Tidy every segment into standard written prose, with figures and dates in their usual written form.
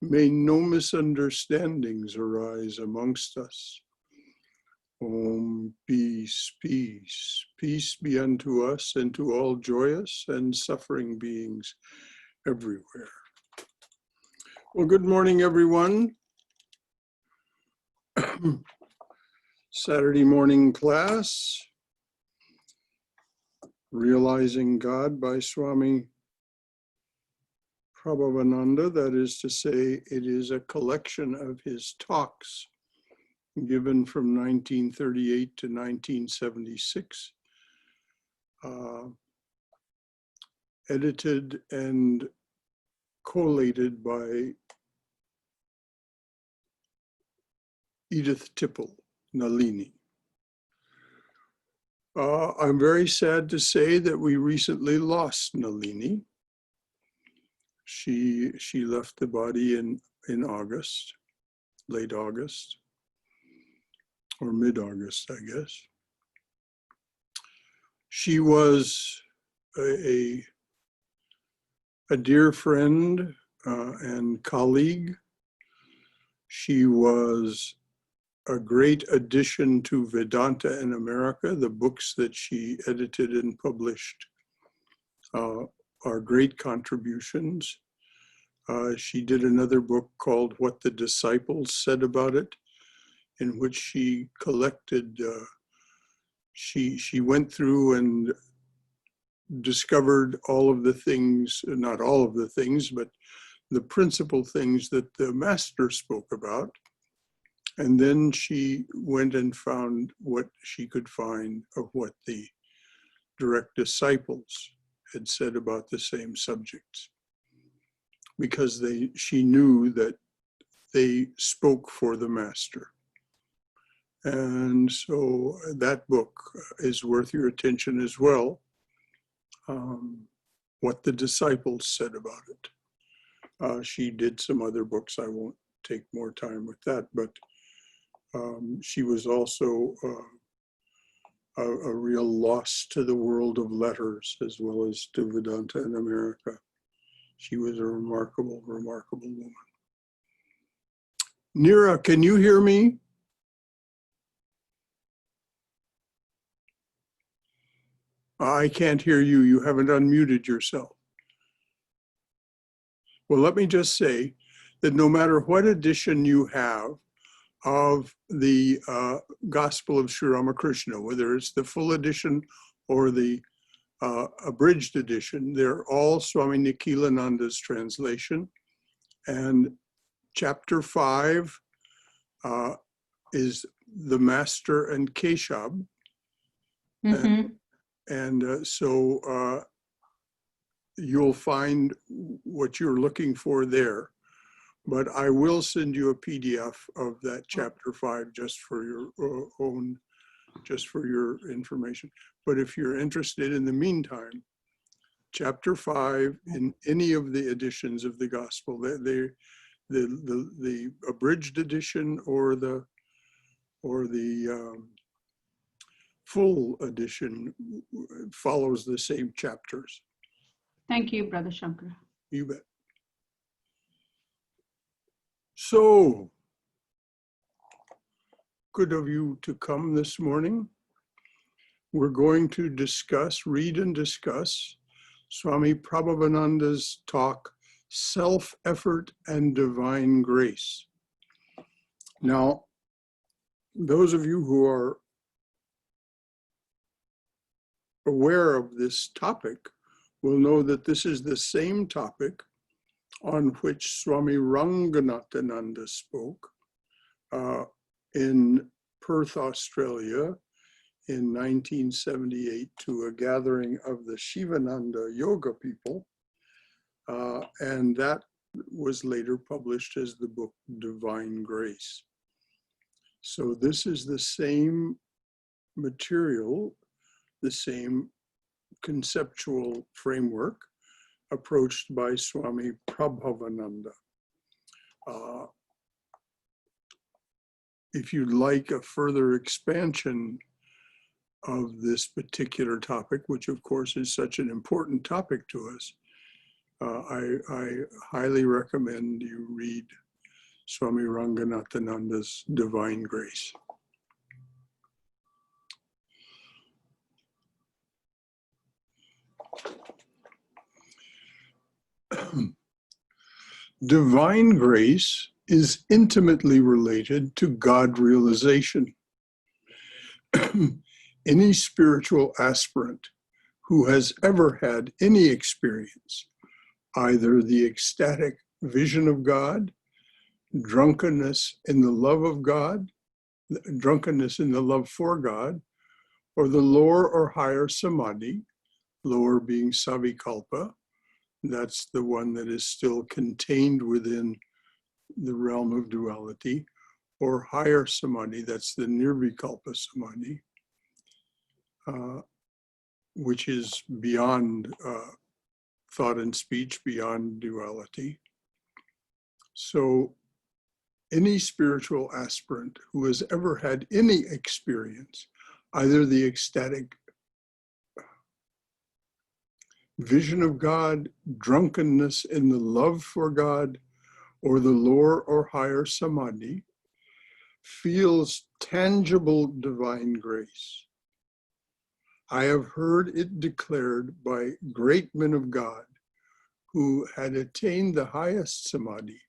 May no misunderstandings arise amongst us. Om, peace, peace. Peace be unto us and to all joyous and suffering beings everywhere. Well, good morning, everyone. Saturday morning class, Realizing God by Swami Prabhavananda. That is to say, it is a collection of his talks given from 1938 to 1976, edited and collated by Edith Tipple, Nalini. I'm very sad to say that we recently lost Nalini. She left the body in August, late August, or mid-August, I guess. She was a dear friend and colleague. She was a great addition to Vedanta in America. The books that she edited and published are great contributions. She did another book called What the Disciples Said About It, in which she collected, she went through and discovered all of the things, not all of the things, but the principal things that the master spoke about. And then she went and found what she could find of what the direct disciples had said about the same subjects, because she knew that they spoke for the master. And so that book is worth your attention as well, What the Disciples Said About It. She did some other books. I won't take more time with that, but she was also a real loss to the world of letters as well as to Vedanta in America. She was a remarkable, remarkable woman. Neera, can you hear me? I can't hear you. You haven't unmuted yourself. Well, let me just say that no matter what edition you have of the Gospel of Sri Ramakrishna, whether it's the full edition or the abridged edition, they're all Swami Nikhilananda's translation. And chapter 5 is the Master and Keshab. Mm-hmm. And so you'll find what you're looking for there. But I will send you a PDF of that chapter 5 just for your own, just for your information. But if you're interested in the meantime, chapter 5 in any of the editions of the Gospel, the abridged edition or the full edition follows the same chapters. Thank you, Brother Shankara. You bet. So, good of you to come this morning. We're going to read and discuss Swami Prabhavananda's talk, Self-Effort and Divine Grace. Now, those of you who are aware of this topic will know that this is the same topic on which Swami Ranganathananda spoke in Perth, Australia in 1978 to a gathering of the Shivananda yoga people. And that was later published as the book Divine Grace. So this is the same material, the same conceptual framework approached by Swami Prabhavananda. If you'd like a further expansion of this particular topic, which of course is such an important topic to us, I highly recommend you read Swami Ranganathananda's Divine Grace. Divine grace is intimately related to God realization. Any spiritual aspirant who has ever had any experience, either the ecstatic vision of God, drunkenness in the love of God, drunkenness in the love for God, or the lower or higher samadhi, lower being savikalpa, that's the one that is still contained within the realm of duality, or higher samadhi, that's the nirvikalpa samadhi, which is beyond thought and speech, beyond duality. So any spiritual aspirant who has ever had any experience, either the ecstatic vision of God, drunkenness in the love for God, or the lower or higher samadhi, feels tangible divine grace. I have heard it declared by great men of God who had attained the highest samadhi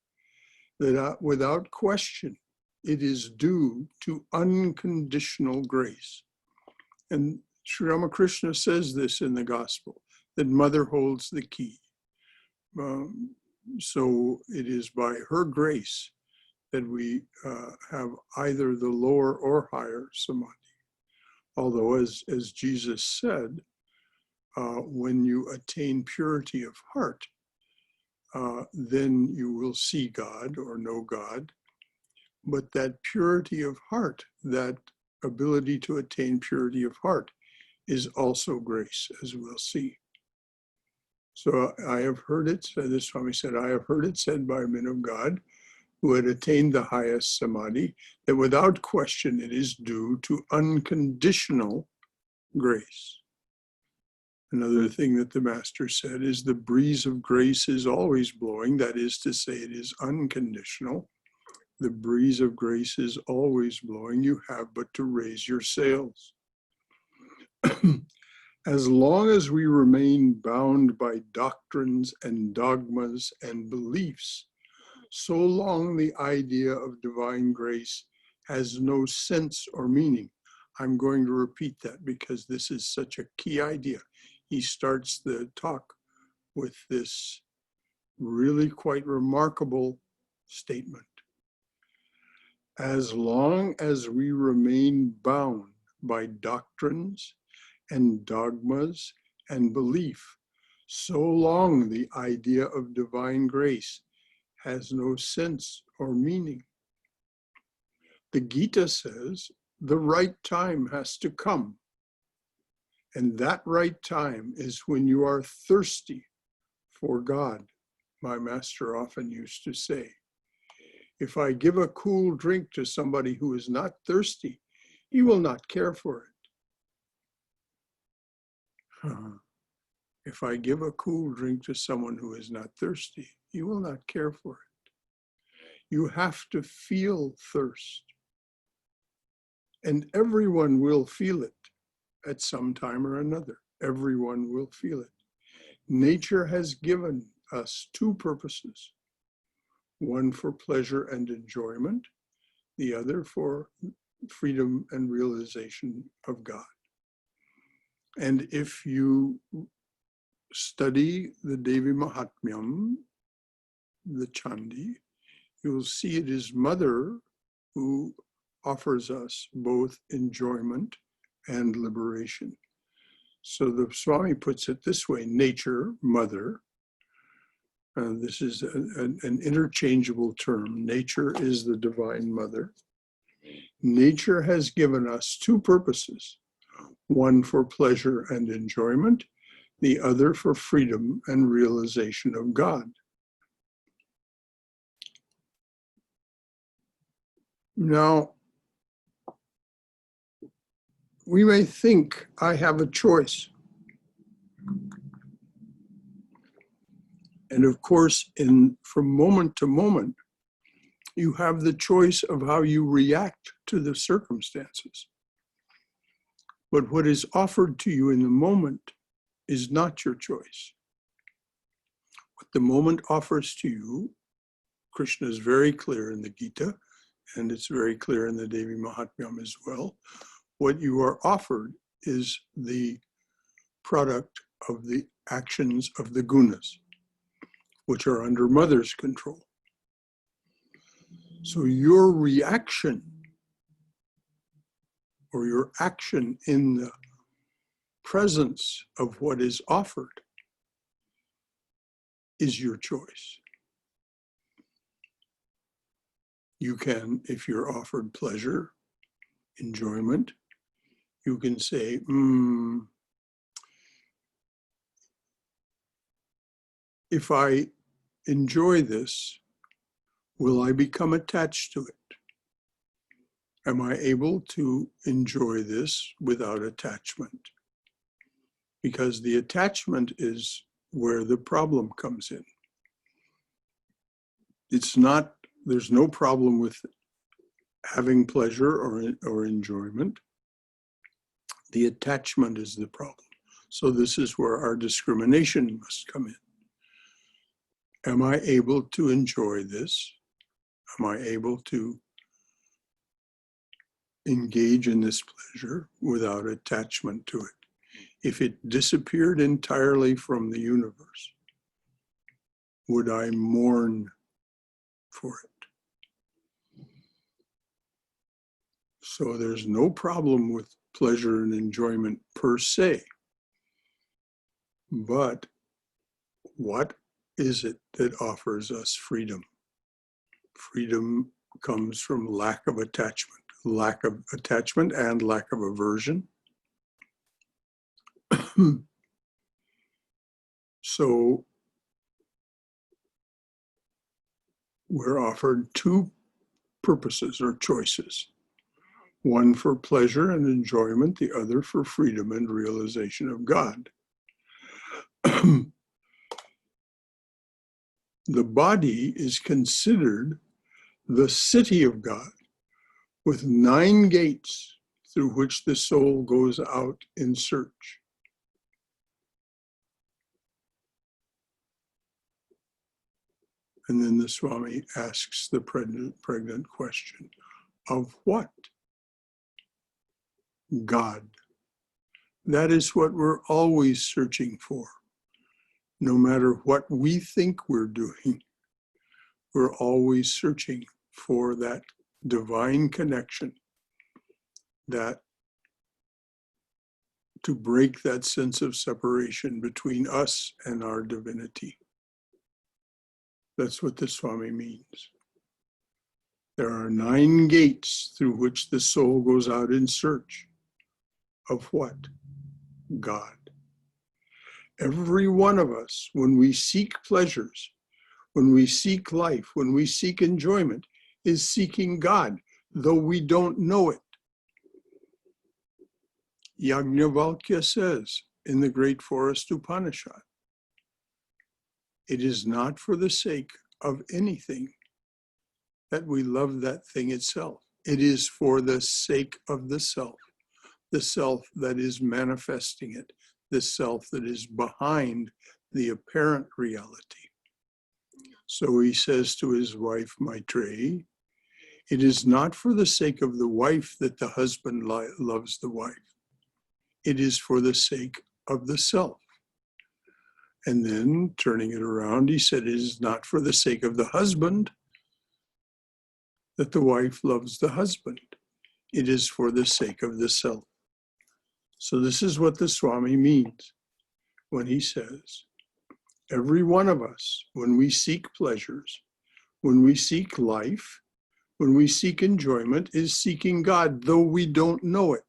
that without question, it is due to unconditional grace. And Sri Ramakrishna says this in the gospel, that mother holds the key. So it is by her grace that we have either the lower or higher samadhi. Although, as Jesus said, when you attain purity of heart, then you will see God or know God. But that purity of heart, that ability to attain purity of heart, is also grace, as we'll see. So I have heard it said, the Swami said, I have heard it said by men of God who had attained the highest samadhi, that without question it is due to unconditional grace. Another thing that the master said is the breeze of grace is always blowing. That is to say, it is unconditional. The breeze of grace is always blowing. You have but to raise your sails. As long as we remain bound by doctrines and dogmas and beliefs, so long the idea of divine grace has no sense or meaning. I'm going to repeat that because this is such a key idea. He starts the talk with this really quite remarkable statement. As long as we remain bound by doctrines and dogmas and belief, so long the idea of divine grace has no sense or meaning. The Gita says the right time has to come. And that right time is when you are thirsty for God. My master often used to say, if I give a cool drink to somebody who is not thirsty, he will not care for it. If I give a cool drink to someone who is not thirsty, he will not care for it. You have to feel thirst. And everyone will feel it at some time or another. Everyone will feel it. Nature has given us two purposes, one for pleasure and enjoyment, the other for freedom and realization of God. And if you study the Devi Mahatmyam, the Chandi, you will see it is Mother who offers us both enjoyment and liberation. So the Swami puts it this way, nature, mother, this is an interchangeable term. Nature is the divine mother. Nature has given us two purposes, one for pleasure and enjoyment, the other for freedom and realization of God. Now, we may think I have a choice. And of course, from moment to moment, you have the choice of how you react to the circumstances. But what is offered to you in the moment is not your choice. What the moment offers to you, Krishna is very clear in the Gita, and it's very clear in the Devi Mahatmyam as well. What you are offered is the product of the actions of the gunas, which are under mother's control. So your reaction or your action in the presence of what is offered is your choice. You can, if you're offered pleasure, enjoyment, you can say, if I enjoy this, will I become attached to it? Am I able to enjoy this without attachment? Because the attachment is where the problem comes in. There's no problem with having pleasure or enjoyment. The attachment is the problem. So this is where our discrimination must come in. Am I able to enjoy this? Am I able to engage in this pleasure without attachment to it? If it disappeared entirely from the universe, would I mourn for it? So there's no problem with pleasure and enjoyment per se. But what is it that offers us freedom? Freedom comes from lack of attachment and lack of aversion. So we're offered two purposes or choices. One for pleasure and enjoyment, the other for freedom and realization of God. The body is considered the city of God with 9 gates through which the soul goes out in search. And then the Swami asks the pregnant question, of what? God. That is what we're always searching for. No matter what we think we're doing, we're always searching for that divine connection, that to break that sense of separation between us and our divinity. That's what the Swami means. There are 9 gates through which the soul goes out in search of what? God. Every one of us, when we seek pleasures, when we seek life, when we seek enjoyment, is seeking God, though we don't know it. Yajnavalkya says in the Great Forest Upanishad, it is not for the sake of anything that we love that thing itself. It is for the sake of the self that is manifesting it, the self that is behind the apparent reality. So he says to his wife Maitreyi, it is not for the sake of the wife that the husband loves the wife. It is for the sake of the self. And then turning it around, he said, it is not for the sake of the husband that the wife loves the husband. It is for the sake of the self. So this is what the Swami means when he says, every one of us, when we seek pleasures, when we seek life, when we seek enjoyment, is seeking God, though we don't know it.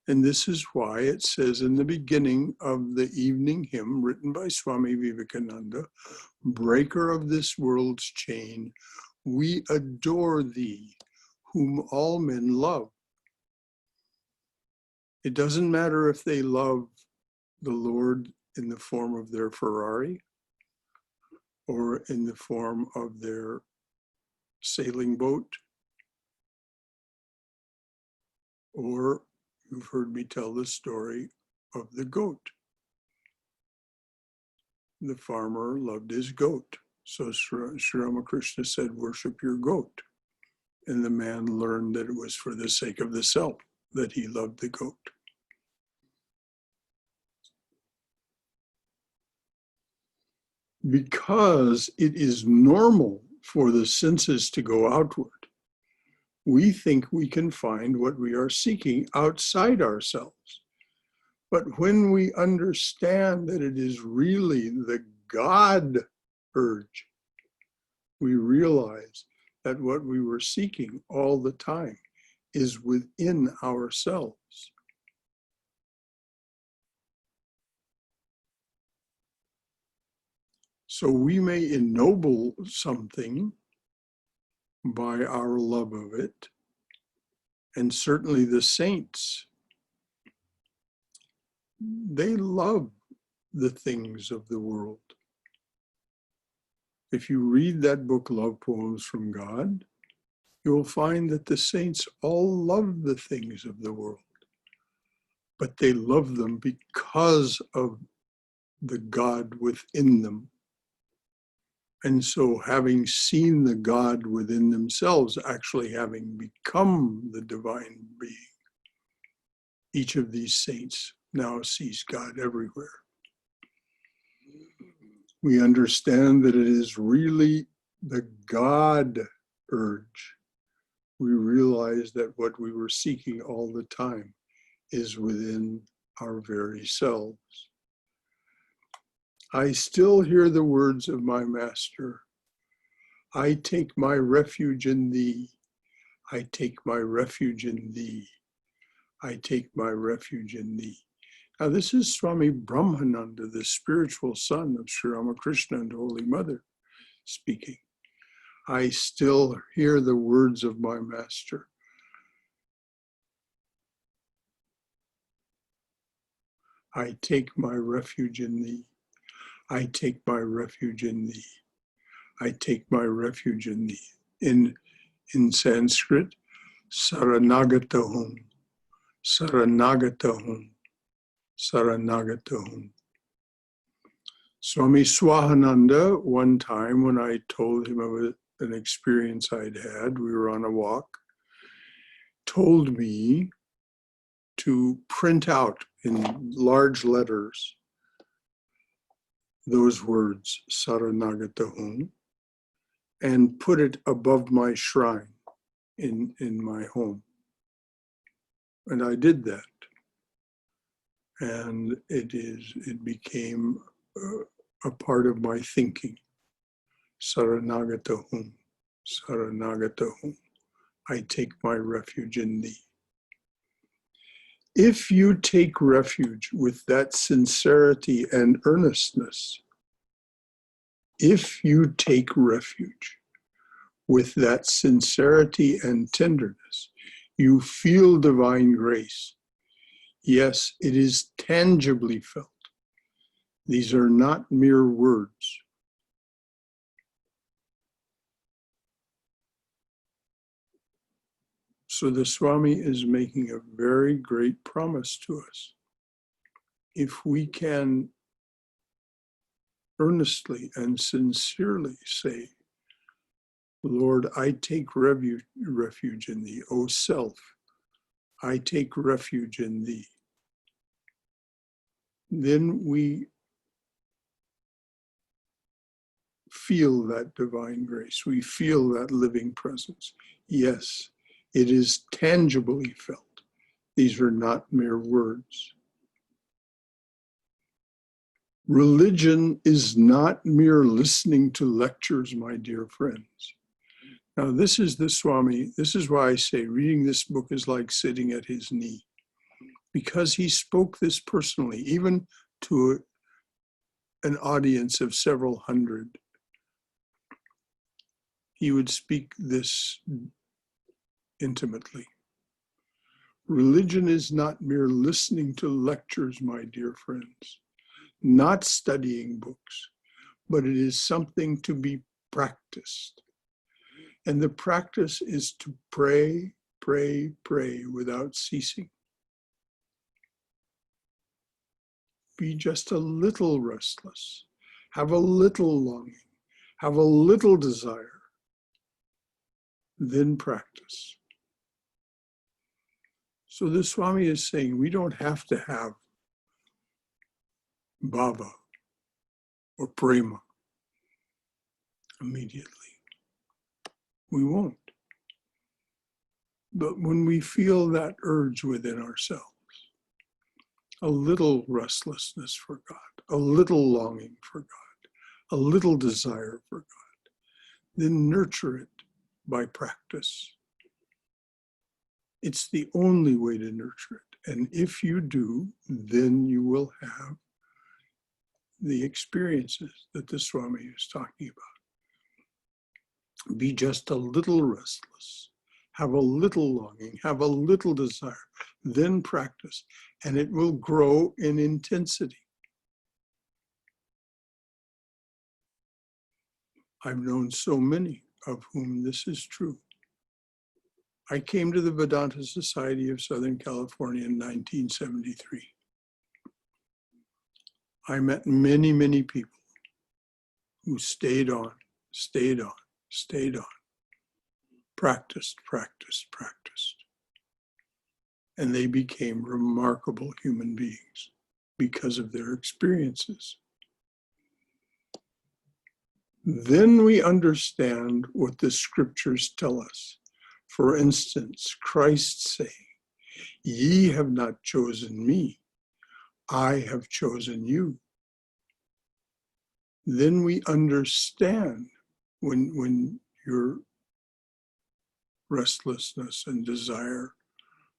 And this is why it says in the beginning of the evening hymn written by Swami Vivekananda, breaker of this world's chain, we adore thee, whom all men love. It doesn't matter if they love the Lord in the form of their Ferrari, or in the form of their sailing boat, or you've heard me tell the story of the goat. The farmer loved his goat. So Sri Ramakrishna said, worship your goat. And the man learned that it was for the sake of the self that he loved the goat. Because it is normal for the senses to go outward, we think we can find what we are seeking outside ourselves. But when we understand that it is really the God urge, we realize that what we were seeking all the time is within ourselves. So we may ennoble something by our love of it, and certainly the saints, they love the things of the world. If you read that book, Love Poems from God, you'll find that the saints all love the things of the world, but they love them because of the God within them. And so having seen the God within themselves, actually having become the divine being, each of these saints now sees God everywhere. We understand that it is really the God urge. We realize that what we were seeking all the time is within our very selves. I still hear the words of my master. I take my refuge in thee. I take my refuge in thee. I take my refuge in thee. Now this is Swami Prabhavananda, the spiritual son of Sri Ramakrishna and Holy Mother, speaking. I still hear the words of my master. I take my refuge in thee. I take my refuge in thee. I take my refuge in thee. In Sanskrit, Saranagatahum, Saranagatahum, Saranagatahum. Swami Swahananda, one time when I told him of an experience I'd had, we were on a walk, told me to print out in large letters those words, Saranagatahum, and put it above my shrine in my home. And I did that. And it became a part of my thinking. Saranagatahum, Saranagatahum. I take my refuge in thee. If you take refuge with that sincerity and earnestness, if you take refuge with that sincerity and tenderness, you feel divine grace. Yes, it is tangibly felt. These are not mere words. So the Swami is making a very great promise to us. If we can earnestly and sincerely say, Lord, I take refuge in thee, O self, I take refuge in thee, then we feel that divine grace. We feel that living presence. Yes, it is tangibly felt. These are not mere words. Religion is not mere listening to lectures, my dear friends. Now, this is the Swami. This is why I say reading this book is like sitting at his knee, because he spoke this personally, even to an audience of several hundred. He would speak this intimately. Religion is not mere listening to lectures, my dear friends, not studying books, but it is something to be practiced. And the practice is to pray, pray, pray without ceasing. Be just a little restless, have a little longing, have a little desire, then practice. So the Swami is saying we don't have to have bhava or prema immediately. We won't. But when we feel that urge within ourselves, a little restlessness for God, a little longing for God, a little desire for God, then nurture it by practice. It's the only way to nurture it. And if you do, then you will have the experiences that the Swami is talking about. Be just a little restless, have a little longing, have a little desire, then practice, and it will grow in intensity. I've known so many of whom this is true. I came to the Vedanta Society of Southern California in 1973. I met many, many people who stayed on, stayed on, stayed on, practiced, practiced, practiced. And they became remarkable human beings because of their experiences. Then we understand what the scriptures tell us. For instance, Christ saying, "Ye have not chosen me, I have chosen you." Then we understand when your restlessness and desire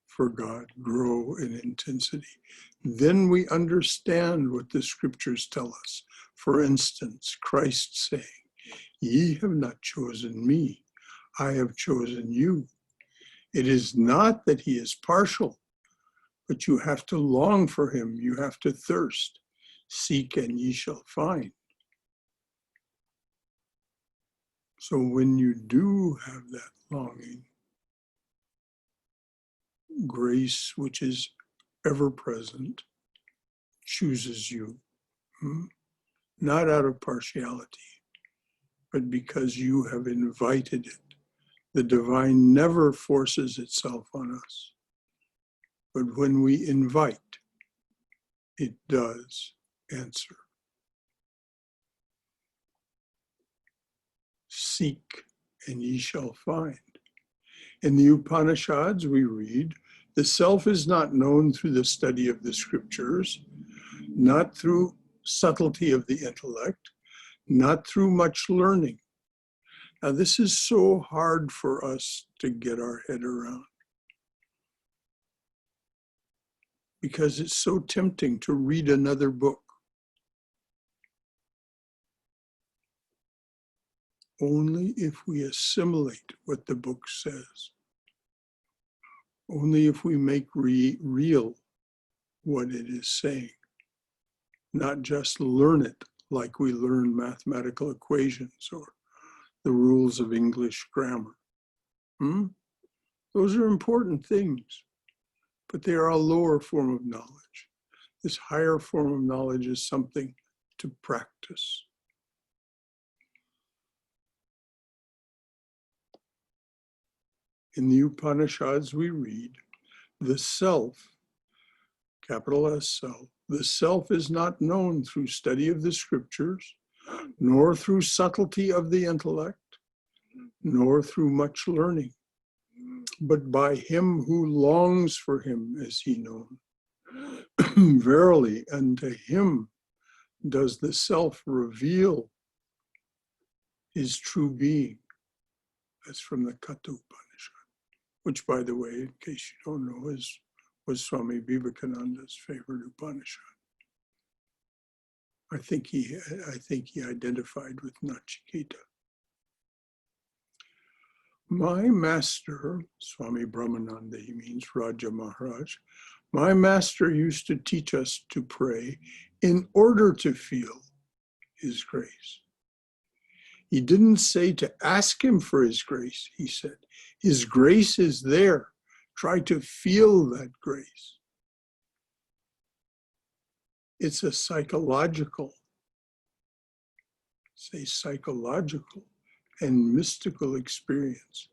for God grow in intensity. Then we understand what the scriptures tell us. For instance, Christ saying, "Ye have not chosen me, I have chosen you." It is not that he is partial, but you have to long for him. You have to thirst. Seek and ye shall find. So when you do have that longing, grace, which is ever present, chooses you, not out of partiality, but because you have invited it. The divine never forces itself on us, but when we invite, it does answer. Seek and ye shall find. In the Upanishads we read, the self is not known through the study of the scriptures, not through subtlety of the intellect, not through much learning. Now this is so hard for us to get our head around because it's so tempting to read another book. Only if we assimilate what the book says. Only if we make real what it is saying. Not just learn it like we learn mathematical equations or the rules of English grammar. Those are important things, but they are a lower form of knowledge. This higher form of knowledge is something to practice. In the Upanishads we read, the self, capital S self, the self is not known through study of the scriptures, nor through subtlety of the intellect, nor through much learning, but by him who longs for him is he known. Verily, unto him does the self reveal his true being. That's from the Katha Upanishad, which, by the way, in case you don't know, was Swami Vivekananda's favorite Upanishad. I think he identified with Nachiketa. My master, Swami Brahmananda, he means Raja Maharaj, my master used to teach us to pray in order to feel his grace. He didn't say to ask him for his grace. He said, his grace is there. Try to feel that grace. It's a psychological and mystical experience,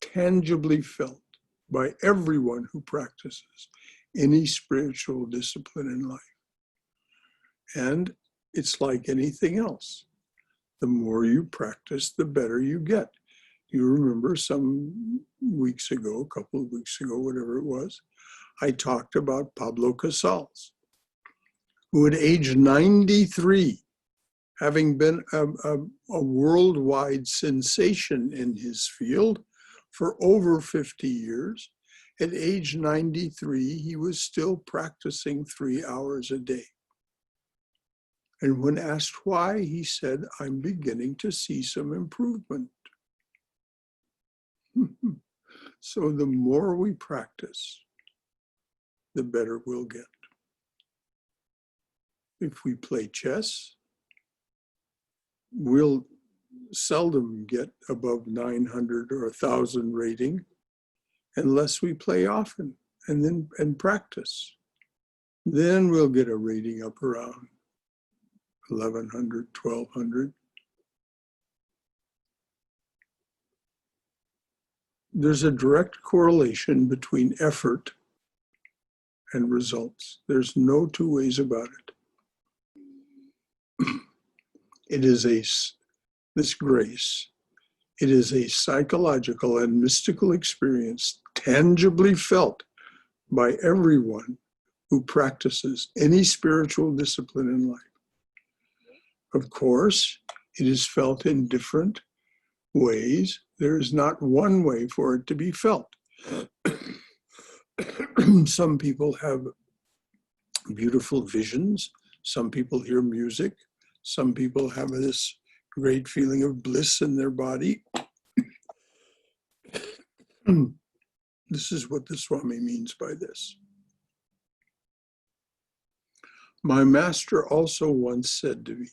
tangibly felt by everyone who practices any spiritual discipline in life. And it's like anything else. The more you practice, the better you get. You remember some weeks ago, a couple of weeks ago, whatever it was, I talked about Pablo Casals, who at age 93, having been a worldwide sensation in his field for over 50 years, at age 93, he was still practicing 3 hours a day. And when asked why, he said, I'm beginning to see some improvement. So the more we practice, the better we'll get. If we play chess, we'll seldom get above 900 or 1,000 rating unless we play often and practice. Then we'll get a rating up around 1,100, 1,200. There's a direct correlation between effort and results. There's no two ways about it. It is this grace. It is a psychological and mystical experience tangibly felt by everyone who practices any spiritual discipline in life. Of course, it is felt in different ways. There is not one way for it to be felt. Some people have beautiful visions. Some people hear music. Some people have this great feeling of bliss in their body. This is what the Swami means by this. My master also once said to me,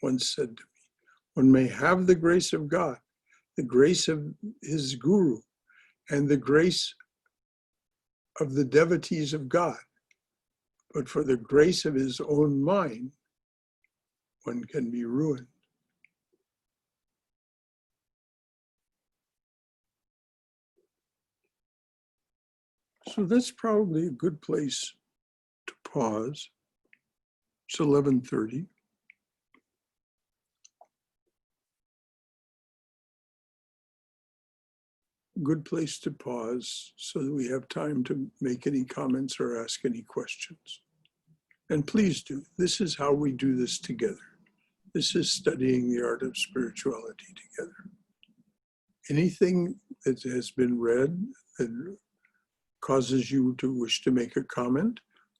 one may have the grace of God, the grace of his guru, and the grace of the devotees of God. But for the grace of his own mind, one can be ruined. So that's probably a good place to pause. It's 11:30. Good place to pause so that we have time to make any comments or ask any questions. And please do. This is how we do this together. This is studying the art of spirituality together. Anything that has been read that causes you to wish to make a comment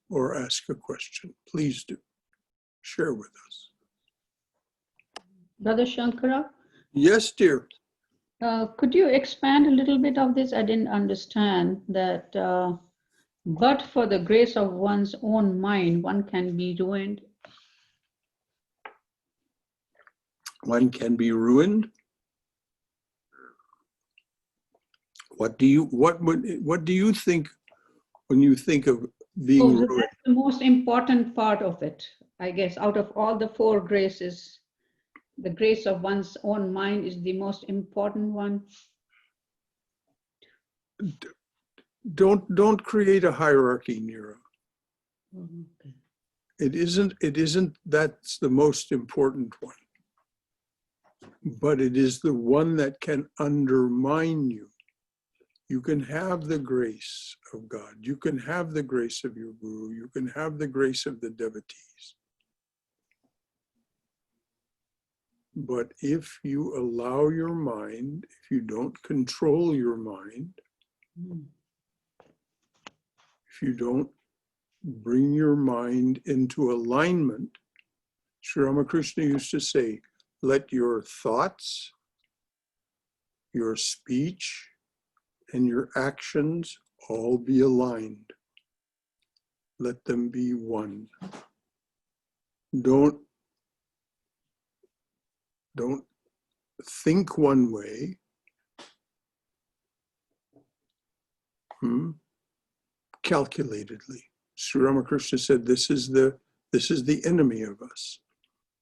or ask a question, please do. Share with us. Brother Shankara, Yes, dear. could you expand a little bit of this? I didn't understand that, but for the grace of one's own mind, one can be ruined. One can be ruined. What do you think when you think of being Oh, so ruined? that's the most important part of it, I guess. Out of all the 4 graces, the grace of one's own mind is the most important one. Don't create a hierarchy, Nira. Okay. It isn't that's the most important one. But it is the one that can undermine you. You can have the grace of God. You can have the grace of your guru. You can have the grace of the devotees. But if you allow your mind, if you don't control your mind, if you don't bring your mind into alignment, Sri Ramakrishna used to say, let your thoughts, your speech, and your actions all be aligned. Let them be one. Don't Don't think one way. Calculatedly. Sri Ramakrishna said this is the enemy of us,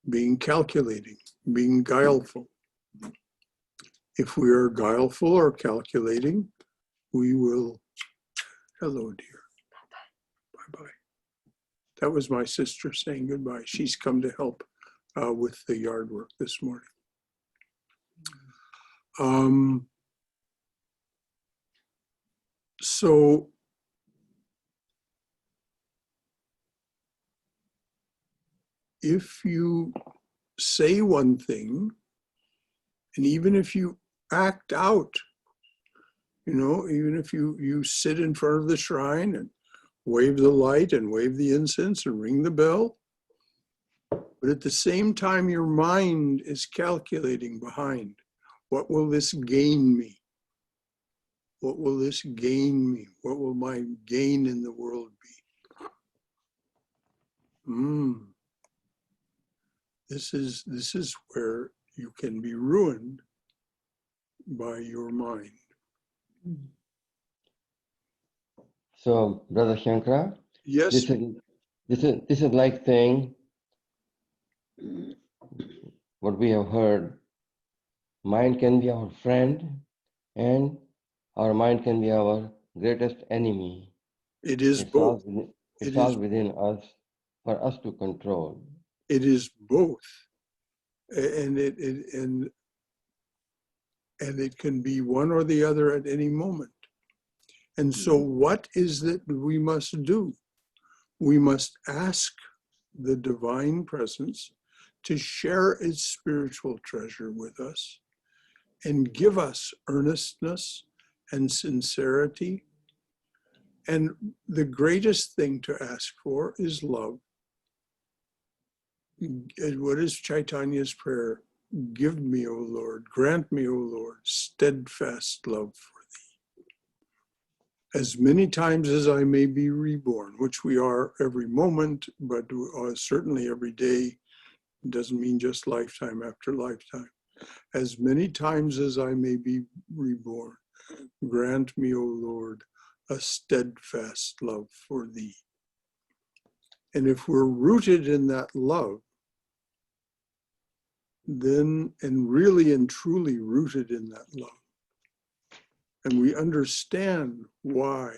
being calculating, being guileful. If we are guileful or calculating, we will, hello dear, bye-bye. That was my sister saying goodbye. She's come to help with the yard work this morning. So if you say one thing, and even if you act out, even if you sit in front of the shrine and wave the light and wave the incense and ring the bell, but at the same time your mind is calculating behind, what will this gain me? What will this gain me? What will my gain in the world be? This is where you can be ruined by your mind. So, Brother Shankara, Yes. this is like saying what we have heard. Mind can be our friend, and our mind can be our greatest enemy. It is both. It's all within us for us to control. It is both, and it can be one or the other at any moment. And so what is it we must do? We must ask the divine presence to share its spiritual treasure with us and give us earnestness and sincerity. And the greatest thing to ask for is love. What is Chaitanya's prayer? Give me, O Lord, grant me, O Lord, steadfast love for thee. As many times as I may be reborn, which we are every moment, but certainly every day, doesn't mean just lifetime after lifetime. As many times as I may be reborn, grant me, O Lord, a steadfast love for thee. And if we're rooted in that love, then, and really and truly rooted in that love, and we understand why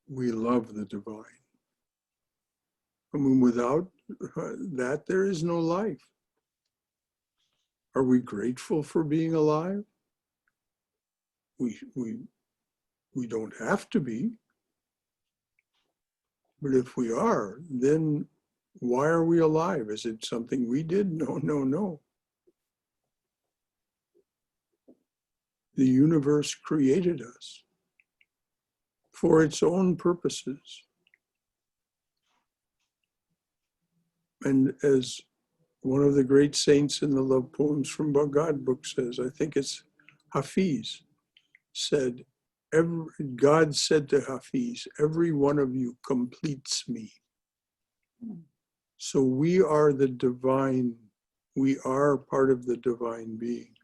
we love the divine. I mean, without that, there is no life. Are we grateful for being alive? We don't have to be. But if we are, then why are we alive? Is it something we did? No, no, no. The universe created us for its own purposes. And as one of the great saints in the Love Poems from God book says, I think it's Hafiz, said, God said to Hafiz, every one of you completes me. So we are the divine, we are part of the divine being.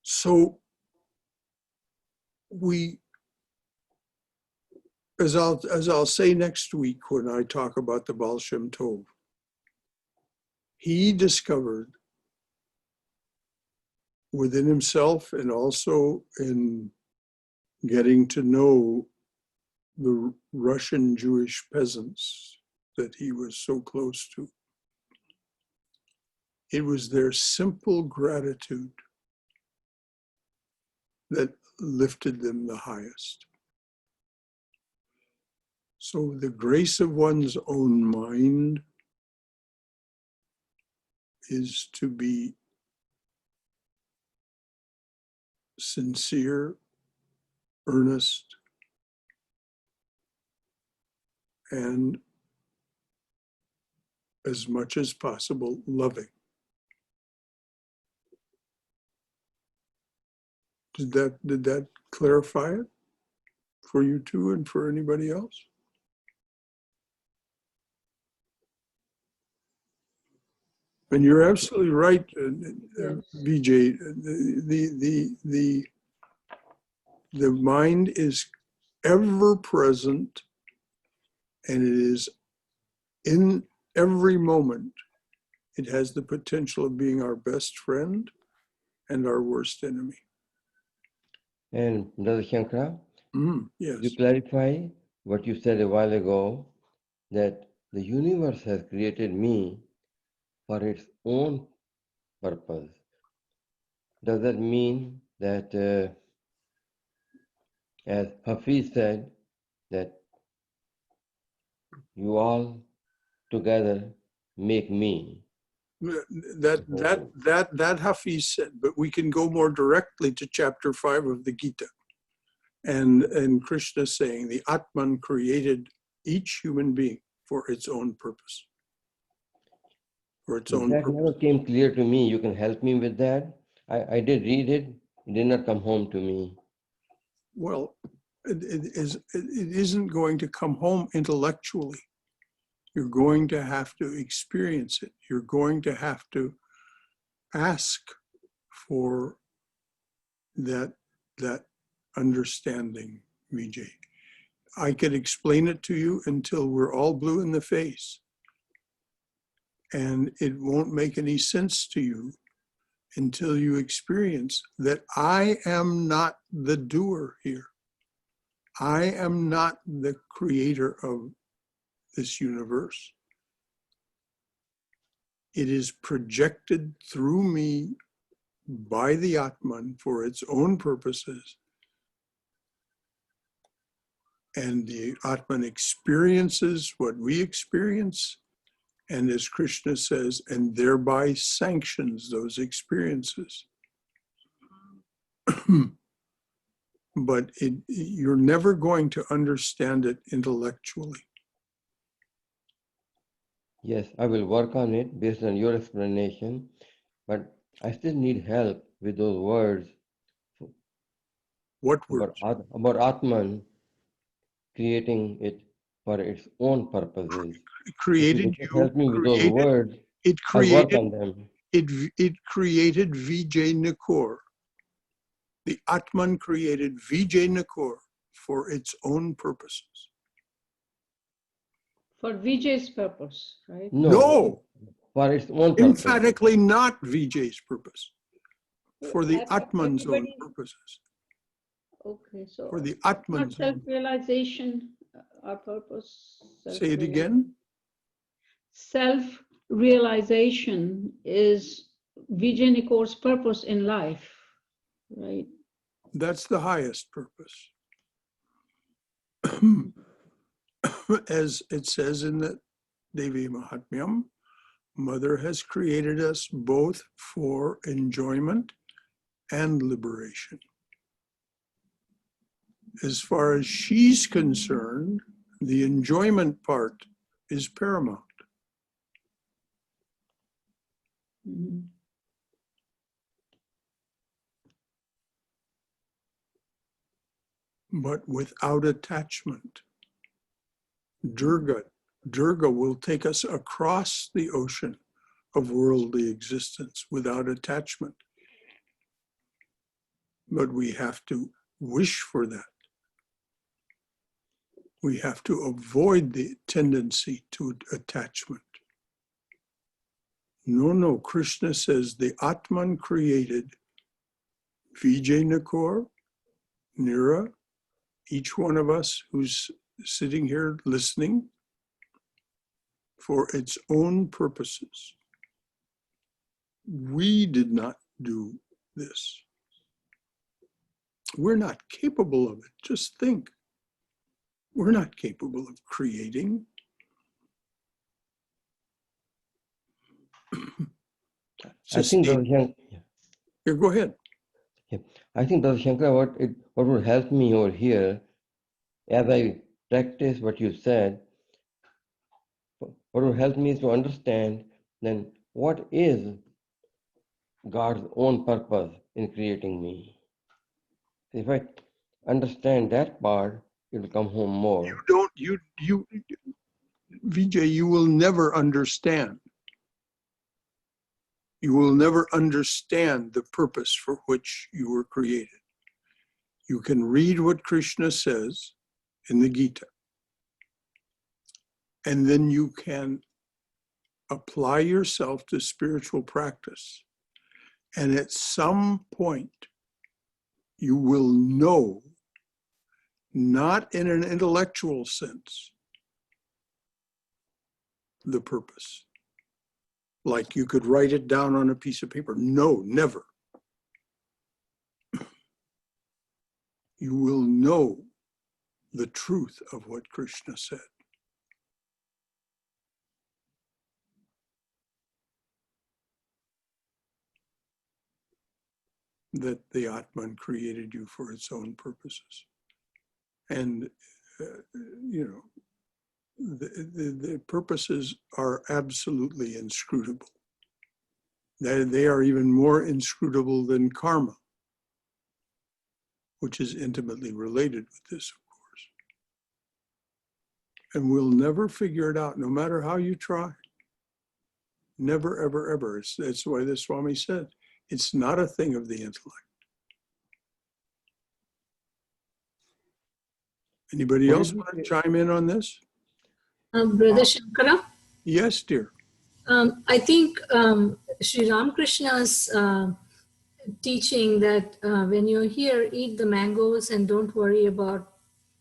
So we, as I'll say next week when I talk about the Baal Shem Tov, he discovered within himself and also in getting to know the Russian Jewish peasants that he was so close to. It was their simple gratitude that lifted them the highest. So the grace of one's own mind is to be sincere, earnest, and as much as possible, loving. Did that clarify it for you too and for anybody else? And you're absolutely right, Yes. Vijay. The mind is ever present, and it is in every moment. It has the potential of being our best friend and our worst enemy. And Brother Shankara, Yes. you clarify what you said a while ago, that the universe has created me for its own purpose. Does that mean that, as Hafiz said, that you all together make me? That Hafiz said, but we can go more directly to chapter 5 of the Gita. And Krishna saying the Atman created each human being for its own purpose. For its own That purpose. never came clear to me. You can help me with that? I did read it. It did not come home to me. Well, it isn't going to come home intellectually. You're going to have to experience it. You're going to have to ask for that understanding, Vijay. I could explain it to you until we're all blue in the face. And it won't make any sense to you until you experience that I am not the doer here. I am not the creator of this universe. It is projected through me by the Atman for its own purposes. And the Atman experiences what we experience, and as Krishna says, and thereby sanctions those experiences. But you're never going to understand it intellectually. Yes, I will work on it based on your explanation, but I still need help with those words What words? about Atman creating it for its own purposes. Created If you you, help me with those words, I'll work on them. it created Vijay Nikor. The Atman created Vijay Nikor for its own purposes. For Vijay's purpose, right? No, for its own purpose. emphatically not Vijay's purpose. For the Atman's own purposes. Okay, so For the Atman's not self-realization, our purpose. Say it again. Self-realization is Vijay Nikor's purpose in life, right? That's the highest purpose. As it says in the Devi Mahatmyam, Mother has created us both for enjoyment and liberation. As far as she's concerned, the enjoyment part is paramount. Mm-hmm. But without attachment. Durga will take us across the ocean of worldly existence without attachment. But we have to wish for that. We have to avoid the tendency to attachment. No, Krishna says the Atman created Vijay Nikor, Nira, each one of us who's sitting here listening, for its own purposes. We did not do this. We're not capable of it. Just think. We're not capable of creating. I think, Here, go ahead. I think, Dr. Shankara, what would help me over here, as I practice what you said, what would help me is to understand then what is God's own purpose in creating me. If I understand that part, it will come home more. Vijay, you will never understand. You will never understand the purpose for which you were created. You can read what Krishna says in the Gita, and then you can apply yourself to spiritual practice. And at some point, you will know, not in an intellectual sense, the purpose. Like you could write it down on a piece of paper. No, never. You will know the truth of what Krishna said. That the Atman created you for its own purposes. And, the purposes are absolutely inscrutable. They are even more inscrutable than karma, which is intimately related with this, of course. And we'll never figure it out, no matter how you try. Never, ever, ever. That's why the Swami said, it's not a thing of the intellect. Anybody else want to chime in on this? Brother Shankara, Yes, dear. I think Sri Ramakrishna's teaching that when you're here, eat the mangoes and don't worry about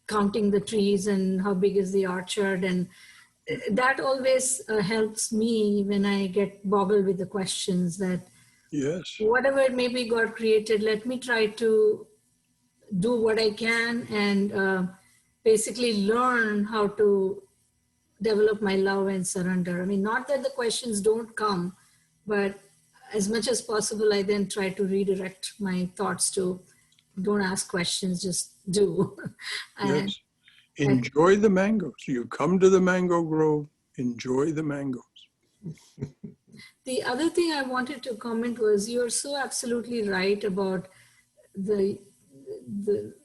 counting the trees and how big is the orchard. And that always helps me when I get boggled with the questions that Yes. whatever it may be God created, let me try to do what I can and basically learn how to develop my love and surrender. I mean, not that the questions don't come, but as much as possible, I then try to redirect my thoughts to don't ask questions, just do. And Yes. Enjoy the mangoes. You come to the mango grove, enjoy the mangoes. the other thing I wanted to comment was you're so absolutely right about the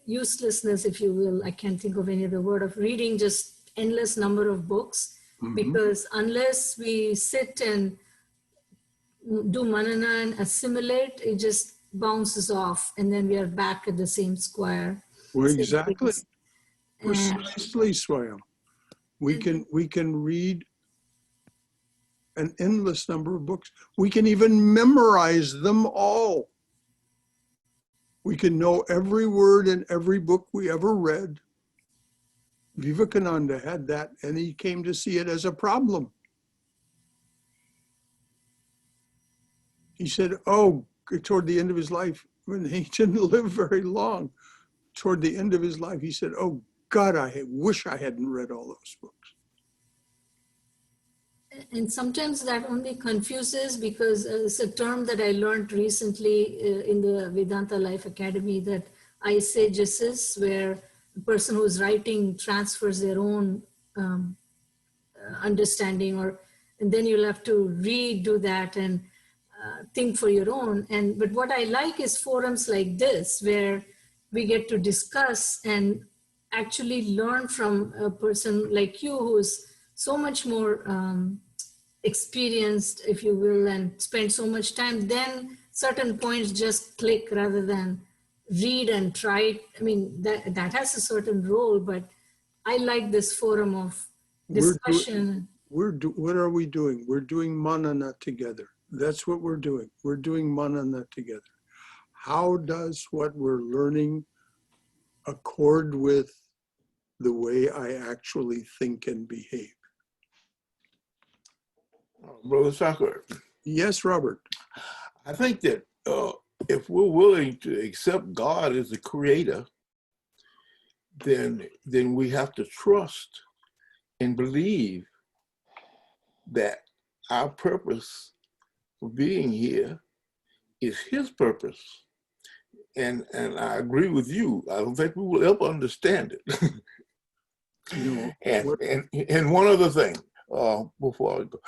uselessness, if you will, I can't think of any other word, of reading just endless number of books. Mhm. Because unless we sit and do manana and assimilate, it just bounces off and then we are back at the same square. Well, same exactly. place. And Precisely, Swayam. We can read an endless number of books. We can even memorize them all. We can know every word in every book we ever read. Vivekananda had that, and he came to see it as a problem. He said, toward the end of his life, when he didn't live very long, toward the end of his life, he said, oh God, I wish I hadn't read all those books. and sometimes that only confuses, because it's a term that I learned recently in the Vedanta Life Academy, that eisegesis, where the person who's writing transfers their own understanding, and then you'll have to redo that and think for your own. But what I like is forums like this, where we get to discuss and actually learn from a person like you, who's so much more experienced, if you will, and spend so much time. Then certain points just click rather than read and try. I mean, that has a certain role, but I like this forum of discussion. What are we doing? We're doing manana together. That's what we're doing. We're doing manana together. How does what we're learning accord with the way I actually think and behave? Brother Shankara, Yes, Robert. I think that if we're willing to accept God as the creator, then we have to trust and believe that our purpose for being here is his purpose. And I agree with you. I don't think we will ever understand it. No. And one other thing, before I go,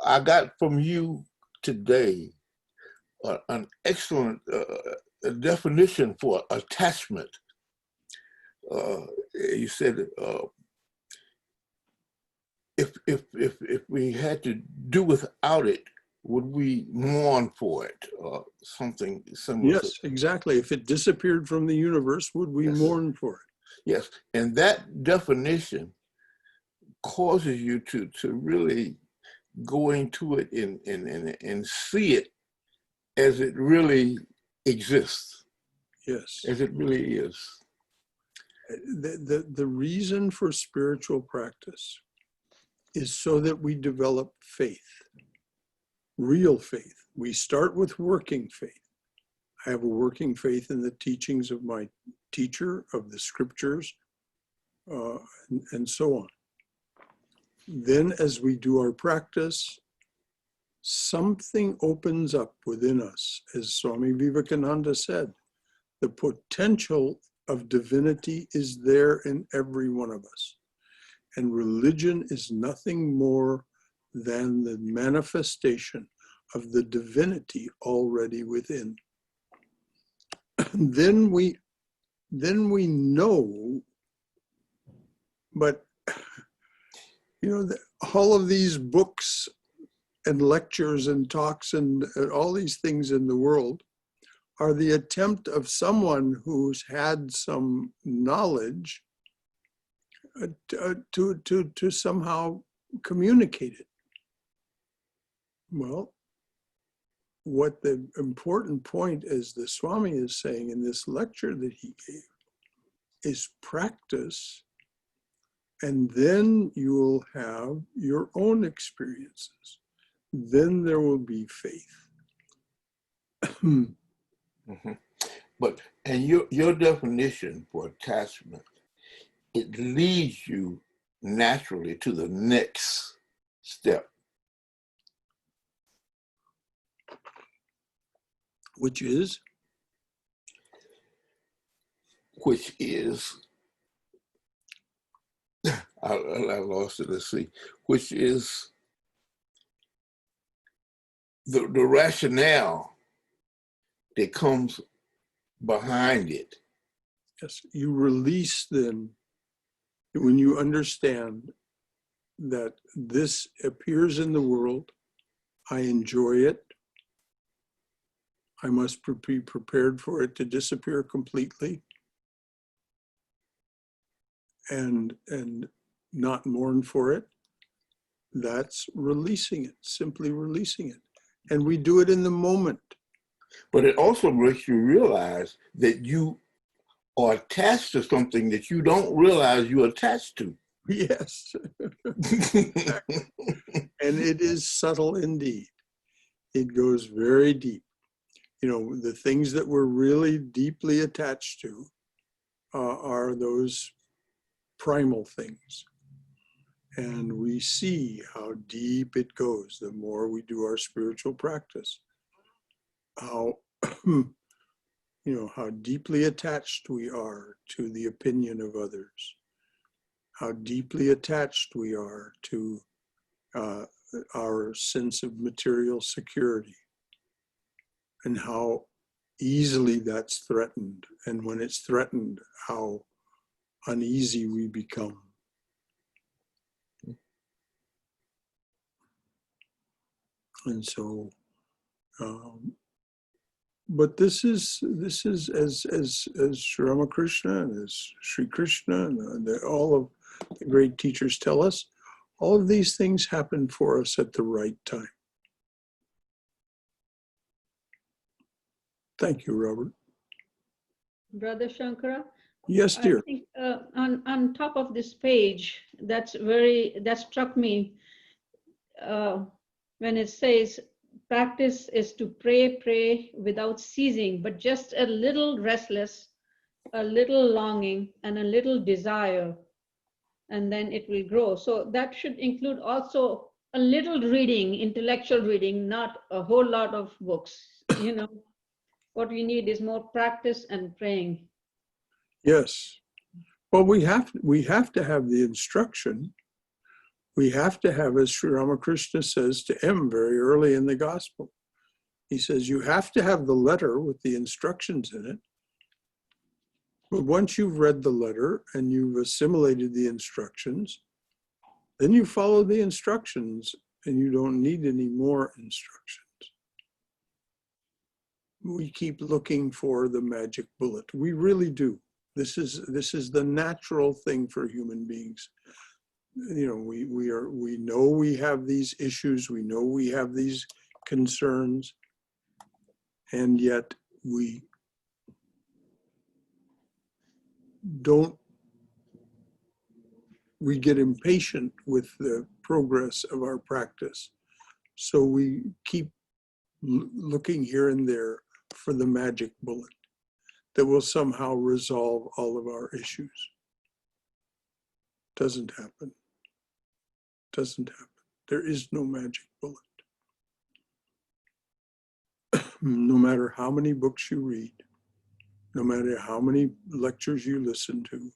I got from you today an excellent definition for attachment. You said if we had to do without it, would we mourn for it? Something similar. Yes, exactly. If it disappeared from the universe, would we Yes. mourn for it? Yes, and that definition causes you to really go into it and see it as it really exists, Yes. as it really is. The reason for spiritual practice is so that we develop faith, real faith. We start with working faith. I have a working faith in the teachings of my teacher, of the scriptures, and so on. Then as we do our practice, something opens up within us. As Swami Vivekananda said, the potential of divinity is there in every one of us. And religion is nothing more than the manifestation of the divinity already within. Then we know, but all of these books and lectures and talks and all these things in the world are the attempt of someone who's had some knowledge to somehow communicate it. Well, what the important point, as the Swami is saying in this lecture that he gave, is practice, and then you will have your own experiences. Then there will be faith. Mm-hmm. And your definition for attachment, it leads you naturally to the next step. Which is? I lost it, let's see, which is the rationale that comes behind it. Yes, you release then, when you understand that this appears in the world, I enjoy it, I must be prepared for it to disappear completely and not mourn for it. That's releasing it, simply releasing it. And we do it in the moment. But it also makes you realize that you are attached to something that you don't realize you're attached to. Yes. And it is subtle indeed. It goes very deep. The things that we're really deeply attached to are those primal things. And we see how deep it goes the more we do our spiritual practice. How, how deeply attached we are to the opinion of others. How deeply attached we are to our sense of material security. And how easily that's threatened. And when it's threatened, how uneasy we become. And so, but this is as Sri Ramakrishna and as Sri Krishna and all of the great teachers tell us, all of these things happen for us at the right time. Thank you, Robert. Brother Shankara? Yes, dear. I think on top of this page, that struck me when it says, practice is to pray without ceasing, but just a little restless, a little longing, and a little desire, and then it will grow. So that should include also a little reading, intellectual reading, not a whole lot of books. What we need is more practice and praying. Yes. Well, we have to have the instruction. We have to have, as Sri Ramakrishna says to M very early in the gospel, he says, you have to have the letter with the instructions in it. But once you've read the letter and you've assimilated the instructions, then you follow the instructions and you don't need any more instructions. We keep looking for the magic bullet. We really do. This is the natural thing for human beings. You know, we know we have these issues, we know we have these concerns, and yet we get impatient with the progress of our practice. So we keep looking here and there for the magic bullet that will somehow resolve all of our issues. Doesn't happen. Doesn't happen. There is no magic bullet. No matter how many books you read, no matter how many lectures you listen to,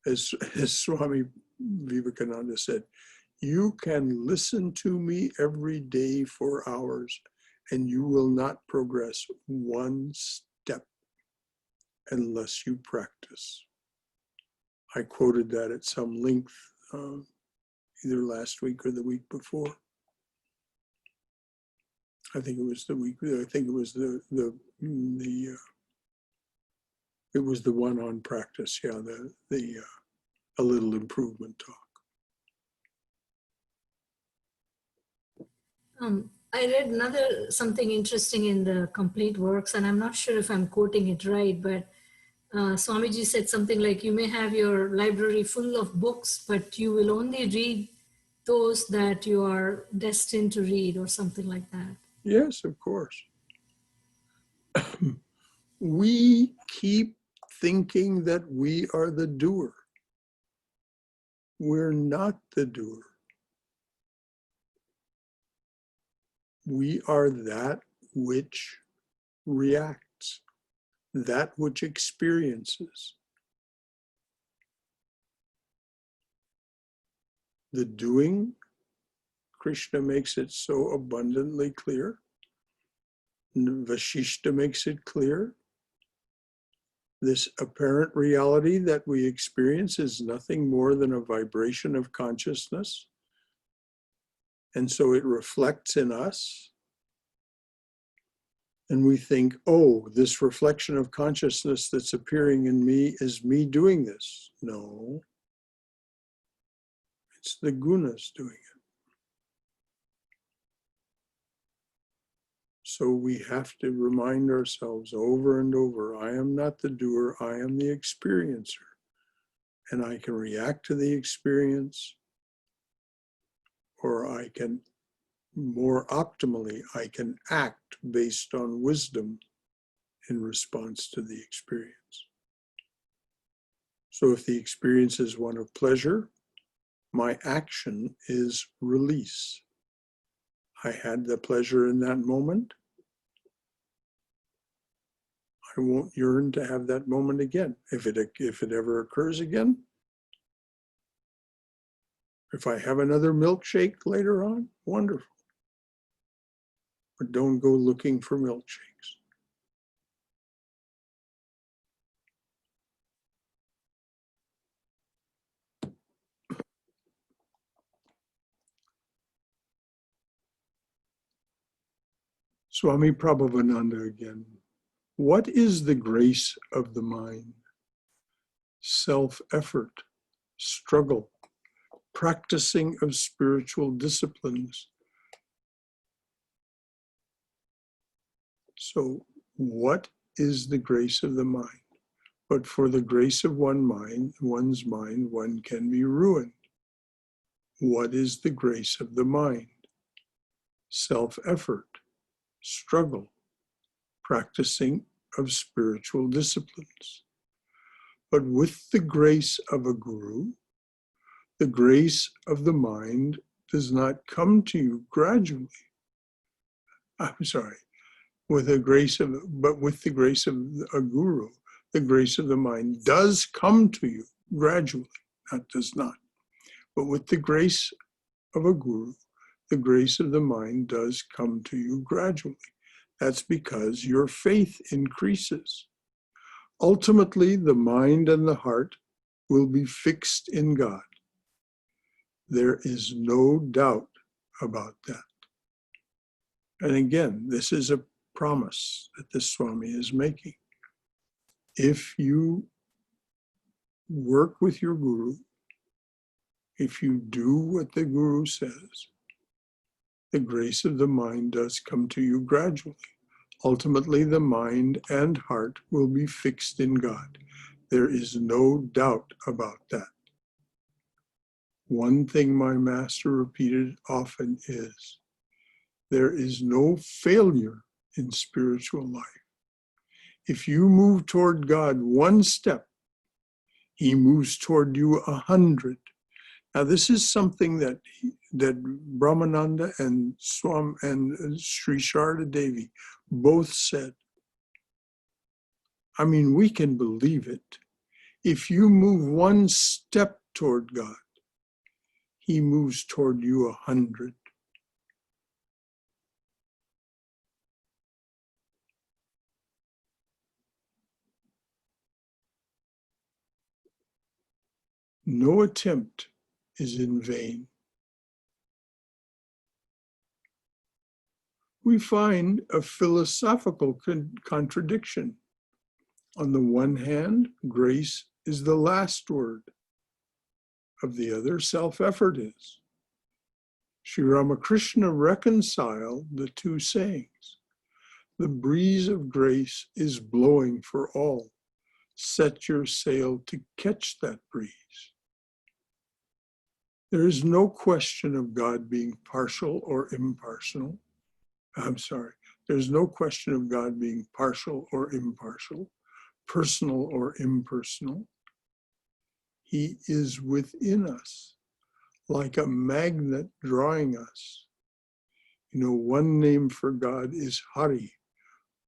as Swami Vivekananda said, you can listen to me every day for hours and you will not progress one step unless you practice. I quoted that at some length either last week or the week before. I think it was the week. I think it was it was the one on practice. Yeah, a little improvement talk. I read something interesting in the complete works, and I'm not sure if I'm quoting it right, but Swamiji said something like, you may have your library full of books, but you will only read those that you are destined to read, or something like that. Yes, of course. We keep thinking that we are the doer. We're not the doer. We are that which reacts, that which experiences. The doing, Krishna makes it so abundantly clear. Vashishta makes it clear. This apparent reality that we experience is nothing more than a vibration of consciousness. And so it reflects in us. And we think, oh, this reflection of consciousness that's appearing in me is me doing this. No, it's the gunas doing it. So we have to remind ourselves over and over, I am not the doer, I am the experiencer. And I can react to the experience, or I can, more optimally, I can act based on wisdom in response to the experience. So if the experience is one of pleasure, my action is release. I had the pleasure in that moment. I won't yearn to have that moment again. If it ever occurs again, if I have another milkshake later on, wonderful. But don't go looking for milkshakes. Swami Prabhavananda again. What is the grace of the mind? Self-effort, struggle, practicing of spiritual disciplines. So what is the grace of the mind? But for the grace of one's mind, one can be ruined. What is the grace of the mind? Self-effort, struggle, practicing of spiritual disciplines. But with the grace of a guru, the grace of the mind does not come to you gradually. I'm sorry, but with the grace of a guru, the grace of the mind does come to you gradually, that does not. But with the grace of a guru, the grace of the mind does come to you gradually. That's because your faith increases. Ultimately, the mind and the heart will be fixed in God. There is no doubt about that. And again, this is a promise that the Swami is making. If you work with your guru, if you do what the guru says, the grace of the mind does come to you gradually. Ultimately, the mind and heart will be fixed in God. There is no doubt about that. One thing my master repeated often is, there is no failure in spiritual life. If you move toward God one step, he moves toward you 100. Now, this is something that Brahmananda and Swami and Sri Sharda Devi both said. I mean, we can believe it. If you move one step toward God, he moves toward you 100. No attempt is in vain. We find a philosophical contradiction. On the one hand, grace is the last word. Of the other, self-effort is. Sri Ramakrishna reconciled the two sayings. The breeze of grace is blowing for all. Set your sail to catch that breeze. There is no question of God being partial or impartial. There's no question of God being partial or impartial, personal or impersonal. He is within us, like a magnet drawing us. You know, one name for God is Hari,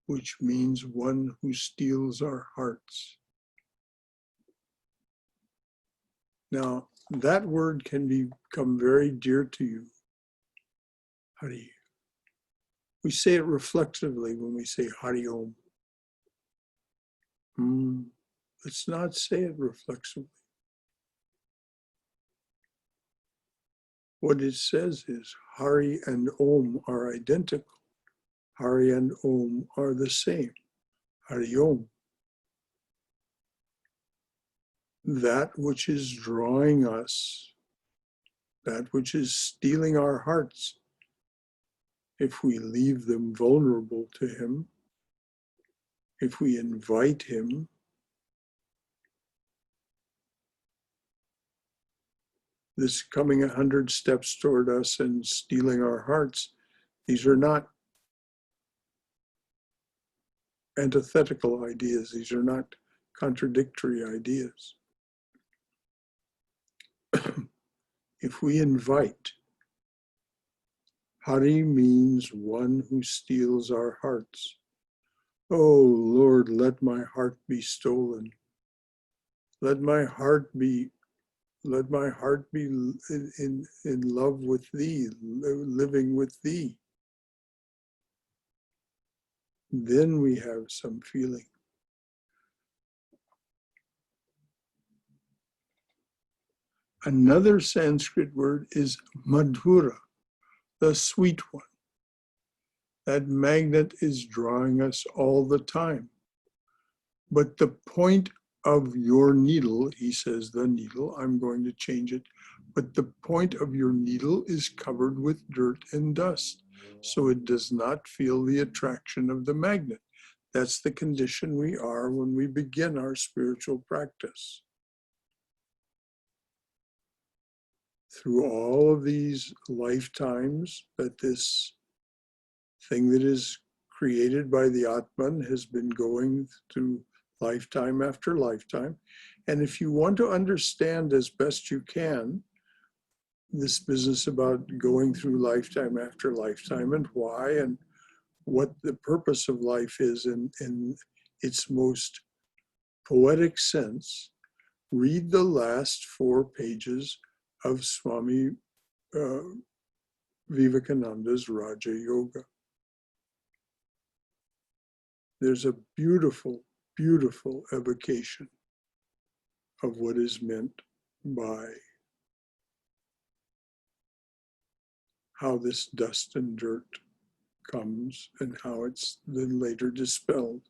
which means one who steals our hearts. Now, that word can become very dear to you, Hari. We say it reflexively when we say Hari Om. Let's not say it reflexively. What it says is Hari and Om are identical. Hari and Om are the same. Hari Om. That which is drawing us, that which is stealing our hearts, if we leave them vulnerable to him, if we invite him, this coming 100 steps toward us and stealing our hearts, these are not antithetical ideas. These are not contradictory ideas. If we invite, Hari means one who steals our hearts. Oh Lord, let my heart be stolen. Let my heart be in love with thee, living with thee. Then we have some feeling. Another Sanskrit word is madhura, the sweet one. That magnet is drawing us all the time. But the point of your needle, he says the needle, I'm going to change it, but the point of your needle is covered with dirt and dust, so it does not feel the attraction of the magnet. That's the condition we are when we begin our spiritual practice. Through all of these lifetimes that this thing that is created by the Atman has been going through lifetime after lifetime. And if you want to understand as best you can this business about going through lifetime after lifetime and why and what the purpose of life is in its most poetic sense, read the last 4 pages of Swami Vivekananda's Raja Yoga. There's a beautiful, beautiful evocation of what is meant by how this dust and dirt comes and how it's then later dispelled.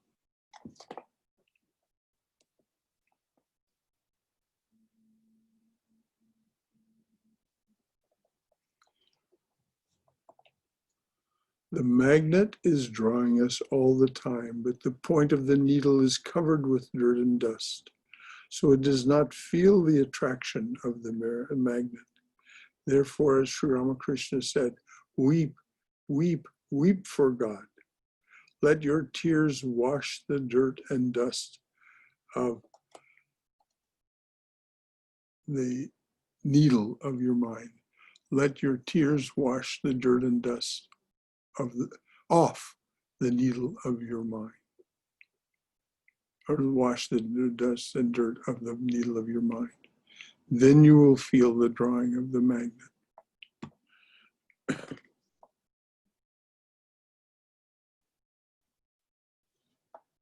The magnet is drawing us all the time, but the point of the needle is covered with dirt and dust, so it does not feel the attraction of the magnet. Therefore, as Sri Ramakrishna said, weep, weep, weep for God. Let your tears wash the dirt and dust of the needle of your mind. Let your tears wash the dirt and dust off the needle of your mind. Or wash the dust and dirt of the needle of your mind. Then you will feel the drawing of the magnet.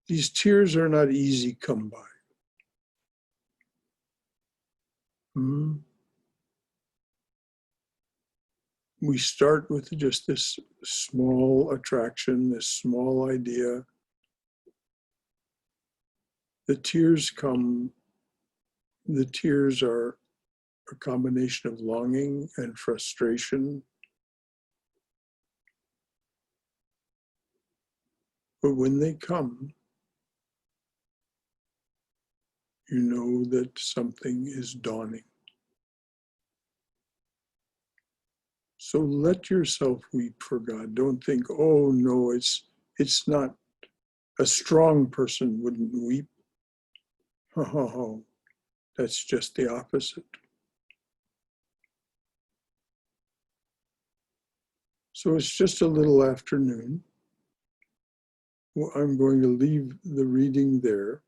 These tears are not easy come by. We start with just this small attraction, this small idea. The tears come, the tears are a combination of longing and frustration. But when they come, you know that something is dawning. So let yourself weep for God. Don't think, oh no, it's not, a strong person wouldn't weep. Ha ha ha. That's just the opposite. So it's just a little afternoon. Well, I'm going to leave the reading there,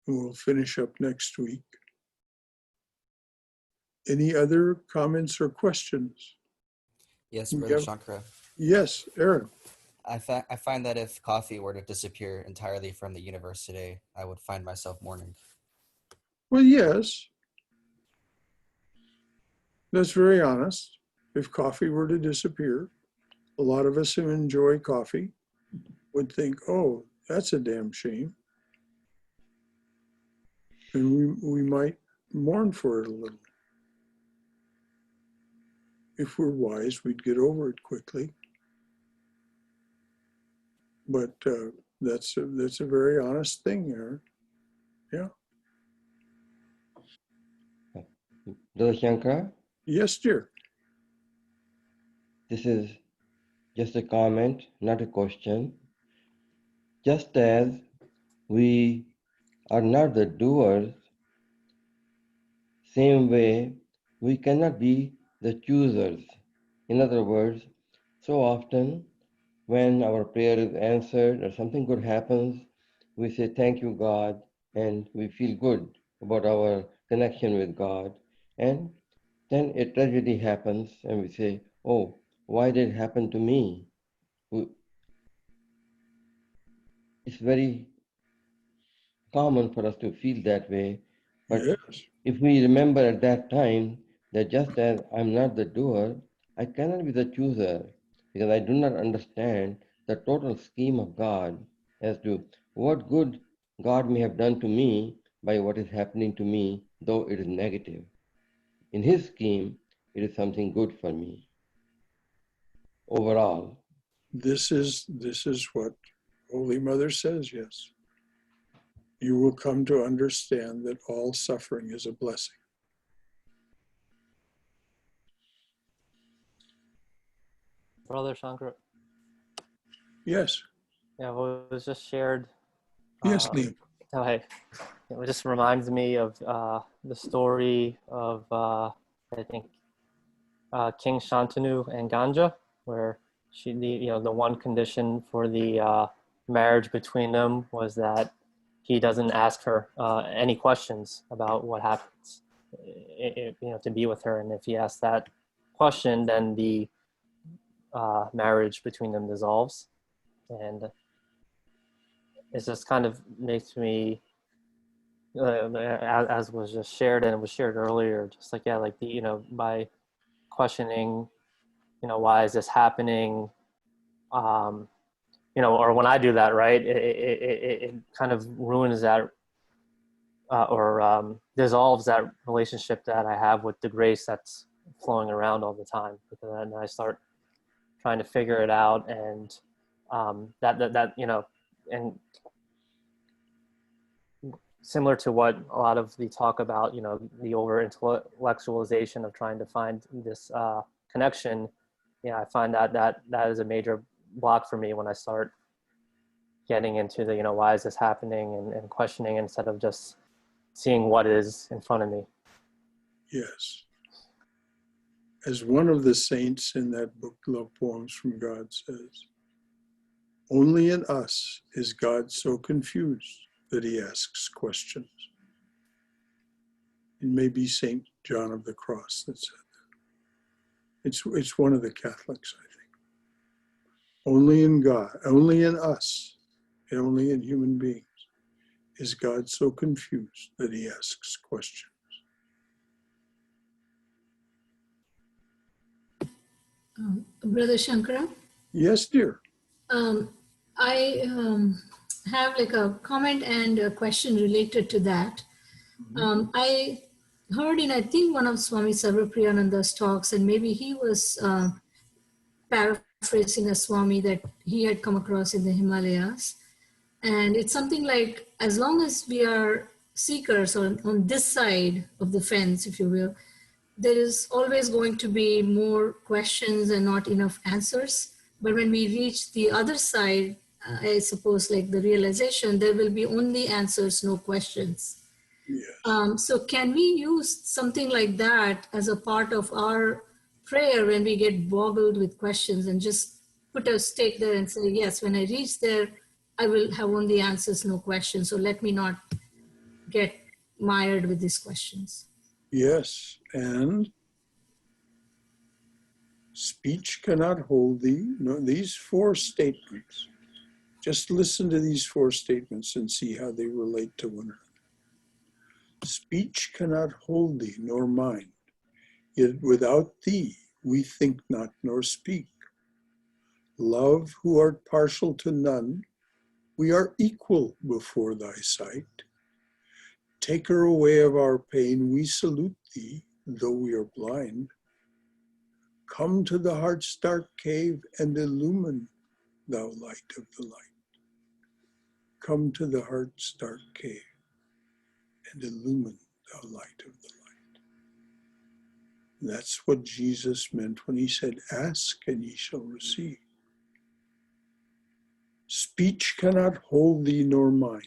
and we'll finish up next week. Any other comments or questions? Yes, Brother Shankara. Yes, Aaron. I find that if coffee were to disappear entirely from the universe today, I would find myself mourning. Well, yes. That's very honest. If coffee were to disappear, a lot of us who enjoy coffee would think, oh, that's a damn shame. And we might mourn for it a little. If we're wise, we'd get over it quickly. But that's a very honest thing, Aaron. Yeah. Brother Shankara, Yes, dear. this is just a comment, not a question. Just as we are not the doers, same way we cannot be the choosers. In other words, so often when our prayer is answered or something good happens, we say, thank you, God, and we feel good about our connection with God. And then a tragedy happens and we say, oh, why did it happen to me? It's very common for us to feel that way. But Yes. if we remember at that time that just as I'm not the doer, I cannot be the chooser because I do not understand the total scheme of God as to what good God may have done to me by what is happening to me, though it is negative. In His scheme, it is something good for me overall. This is what Holy Mother says, yes. You will come to understand that all suffering is a blessing. Brother Shankar, Yes. yeah, what was just shared. Yes, Neil. Oh, hey, it just reminds me of the story of I think King Shantanu and Ganja, where the one condition for the marriage between them was that he doesn't ask her any questions about what happens, to be with her, and if he asks that question, then the marriage between them dissolves, and it just kind of makes me, as was just shared and it was shared earlier, just like, yeah, like by questioning why is this happening? Or when I do that, right, it kind of ruins that or dissolves that relationship that I have with the grace that's flowing around all the time, because then I start trying to figure it out, and that and similar to what a lot of the talk about, the over intellectualization of trying to find this connection. I find that is a major block for me when I start getting into the, why is this happening, and questioning instead of just seeing what is in front of me. Yes. As one of the saints in that book, Love Poems from God, says, only in us is God so confused that he asks questions. It may be St. John of the Cross that said that. It's one of the Catholics, I think. Only in God, only in us, and only in human beings is God so confused that he asks questions. Brother Shankara? Yes, dear. I have like a comment and a question related to that. I heard in, I think, one of Swami Sarvapriyananda's talks, and maybe he was paraphrasing a Swami that he had come across in the Himalayas. And it's something like, as long as we are seekers on this side of the fence, if you will, there is always going to be more questions and not enough answers. But when we reach the other side, I suppose like the realization, there will be only answers, no questions. Yes. So can we use something like that as a part of our prayer when we get boggled with questions, and just put a stake there and say, yes, when I reach there, I will have only answers, no questions. So let me not get mired with these questions. Yes, and speech cannot hold thee. No, these four statements. Just listen to these four statements and see how they relate to one another. Speech cannot hold thee, nor mind. Yet without thee we think not, nor speak. Love, who art partial to none, we are equal before thy sight. Taker away of our pain, we salute thee, though we are blind. Come to the heart's dark cave and illumine, thou light of the light. Come to the heart's dark cave and illumine, thou light of the light. And that's what Jesus meant when he said, ask and ye shall receive. Speech cannot hold thee nor mind.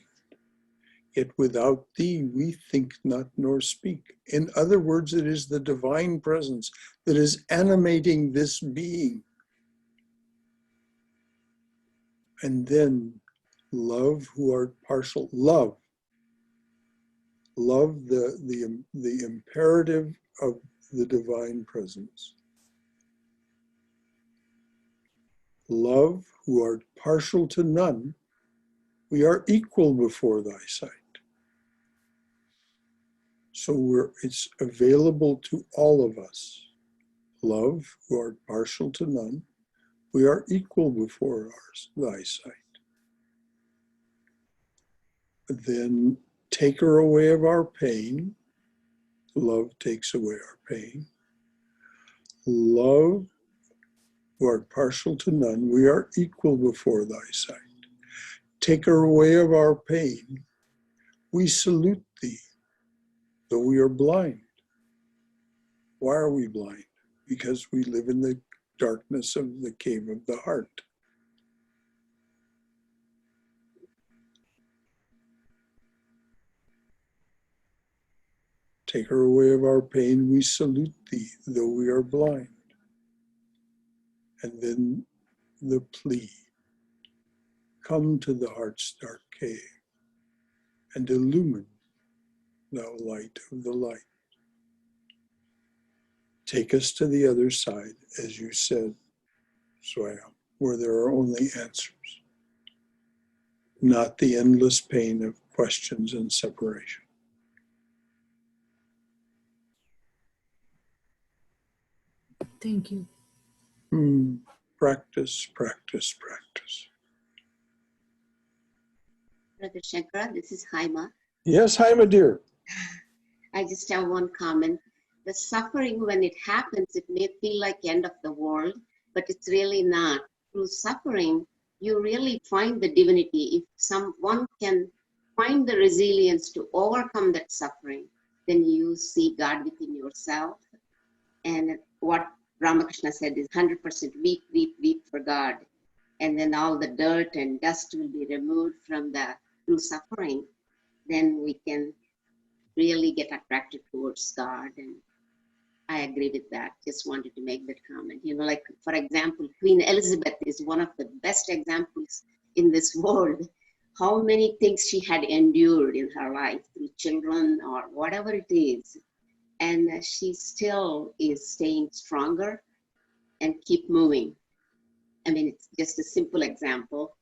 Yet without thee we think not nor speak. In other words, it is the divine presence that is animating this being. And then love, who art partial, love the imperative of the divine presence. Love, who art partial to none, we are equal before thy sight. So it's available to all of us. Love, who art partial to none, we are equal before thy sight. Then taker away of our pain. Love takes away our pain. Love, who art partial to none, we are equal before thy sight. Taker away of our pain, we salute thee, though we are blind. Why are we blind? Because we live in the darkness of the cave of the heart. Taker away of our pain, we salute thee, though we are blind. And then the plea, come to the heart's dark cave and illumine, thou light of the light. Take us to the other side, as you said, Swami, where there are only answers, not the endless pain of questions and separation. Thank you. Practice, practice, practice. Brother Shankara, this is Haima. Yes, hi, my dear. I just have one comment. The suffering, when it happens, it may feel like end of the world, but it's really not. Through suffering, you really find the divinity. If someone can find the resilience to overcome that suffering, then you see God within yourself. And what Ramakrishna said is 100% weep, weep, weep for God. And then all the dirt and dust will be removed from through suffering. Then we can really get attracted towards God. And I agree with that. Just wanted to make that comment. You know, like, for example, Queen Elizabeth is one of the best examples in this world. How many things she had endured in her life through children or whatever it is. And she still is staying stronger and keep moving. I mean, it's just a simple example.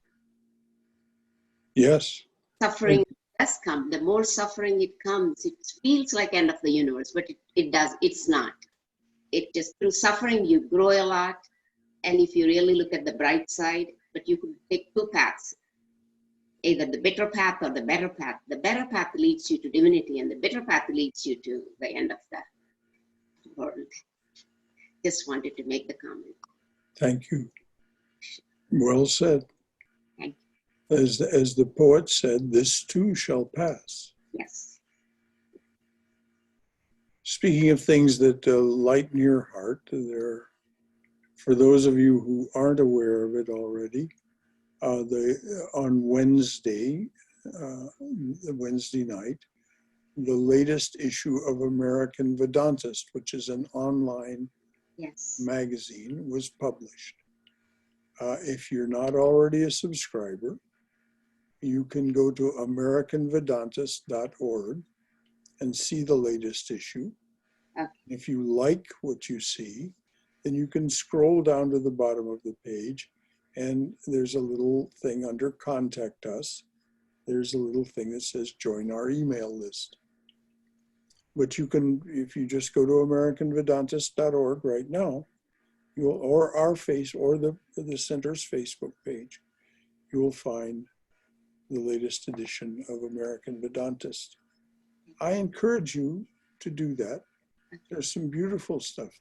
Yes. Suffering does come. The more suffering it comes, it feels like end of the universe, but it's not. It just, through suffering, you grow a lot. And if you really look at the bright side, but you could take two paths, either the bitter path or the better path. The better path leads you to divinity, and the bitter path leads you to the end of the world. Just wanted to make the comment. Thank you. Well said. Thank As the poet said, this too shall pass. you. Yes. Speaking of things that lighten your heart, for those of you who aren't aware of it already, on Wednesday night, the latest issue of American Vedantist, which is an online magazine, was published. If you're not already a subscriber, you can go to americanvedantist.org and see the latest issue. If you like what you see, then you can scroll down to the bottom of the page, and there's a little thing under Contact Us. There's a little thing that says Join Our Email List. But you can, if you just go to americanvedantist.org right now, or our face, or the center's Facebook page, you will find the latest edition of American Vedantist. I encourage you to do that. There's some beautiful stuff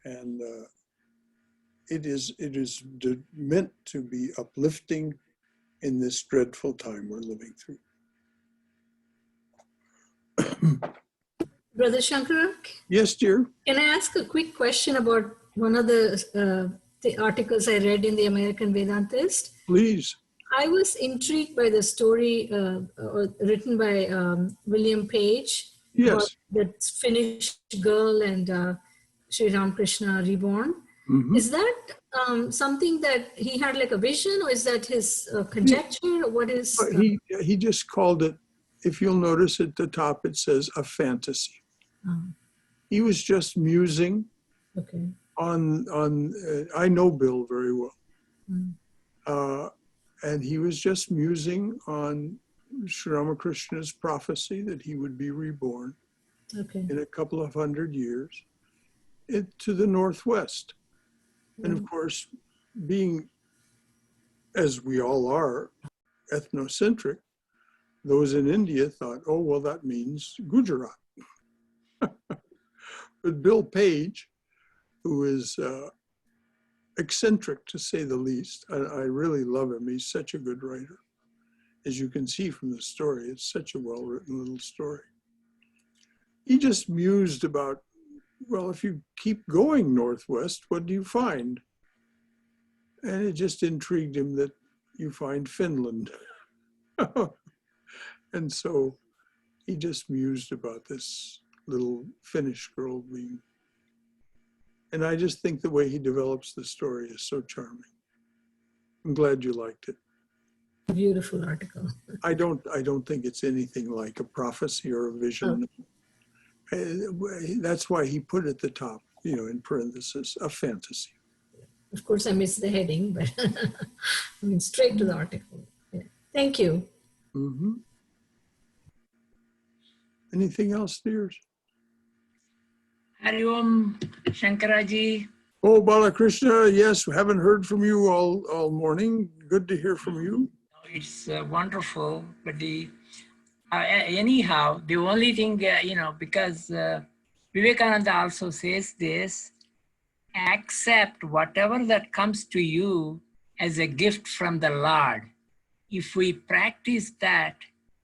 there. And it is meant to be uplifting in this dreadful time we're living through. Brother Shankara? Yes, dear. Can I ask a quick question about one of the articles I read in the American Vedantist? Please. I was intrigued by the story written by William Page. Yes. About that Finnish girl and Sri Ramakrishna reborn. Mm-hmm. Is that something that he had like a vision, or is that his conjecture? Or what is? He just called it, if you'll notice at the top, it says a fantasy. He was just musing on I know Bill very well. And he was just musing on Sri Ramakrishna's prophecy that he would be reborn in a couple of 100 years to the Northwest. And of course, being, as we all are, ethnocentric, those in India thought, oh, well, that means Gujarat. But Bill Page, who is eccentric to say the least, I really love him. He's such a good writer. As you can see from the story, it's such a well-written little story. He just mused about, well, if you keep going northwest, what do you find? And it just intrigued him that you find Finland. And so he just mused about this little Finnish girl being. And I just think the way he develops the story is so charming. I'm glad you liked it. Beautiful article. I don't think it's anything like a prophecy or a vision. That's why he put at the top, in parentheses, a fantasy. Of course, I missed the heading, but I mean, straight to the article. Yeah. Thank you. Mm-hmm. Anything else, dears? Hari Om, Shankaraji. Oh, Balakrishna, yes, we haven't heard from you all morning. Good to hear from you. It's wonderful, but anyhow, the only thing, because Vivekananda also says this, accept whatever that comes to you as a gift from the Lord. If we practice that,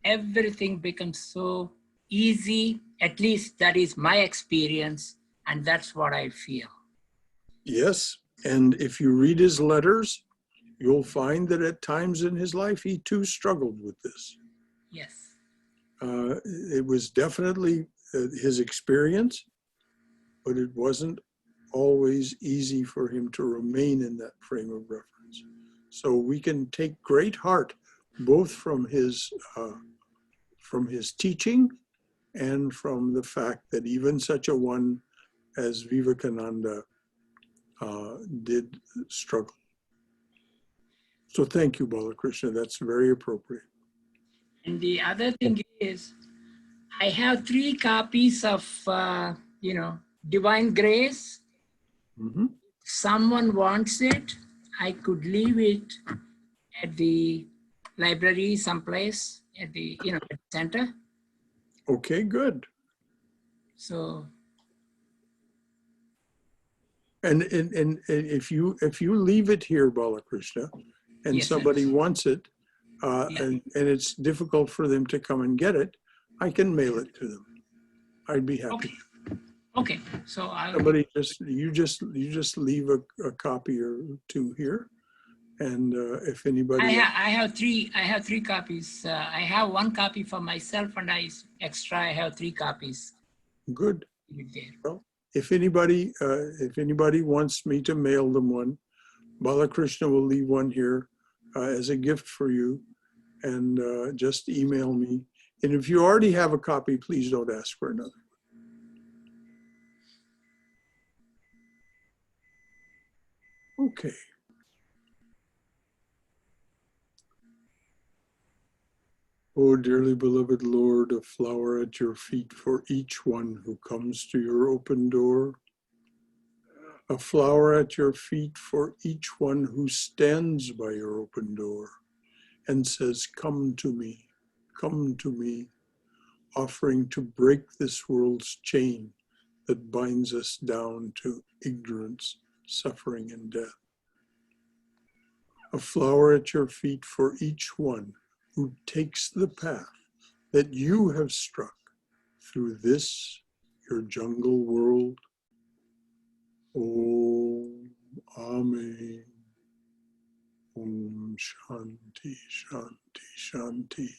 everything becomes so easy. At least that is my experience, and that's what I feel. Yes, and if you read his letters, you'll find that at times in his life, he too struggled with this. Yes. It was definitely his experience, but it wasn't always easy for him to remain in that frame of reference. So we can take great heart both from his teaching and from the fact that even such a one as Vivekananda did struggle. So thank you, Balakrishna. That's very appropriate. And the other thing is, I have 3 copies of, Divine Grace. Mm-hmm. Someone wants it, I could leave it at the library someplace at the, at the center. Okay, good. So. And if you leave it here, Balakrishna, and Yes, somebody sir. wants it, Yeah. and it's difficult for them to come and get it, I can mail it to them. I'd be happy. Okay. So I'll. Somebody you just leave a copy or 2 here, and if anybody. I have 3 copies. I have 1 copy for myself, and I have 3 copies. Good. There. Well, if anybody wants me to mail them one, Balakrishna will leave one here as a gift for you, and just email me. And if you already have a copy, please don't ask for another. Okay. Oh, dearly beloved Lord, a flower at your feet for each one who comes to your open door. A flower at your feet for each one who stands by your open door and says, come to me, offering to break this world's chain that binds us down to ignorance, suffering, and death. A flower at your feet for each one who takes the path that you have struck through this, your jungle world. Om Amen. Om Shanti, Shanti, Shanti.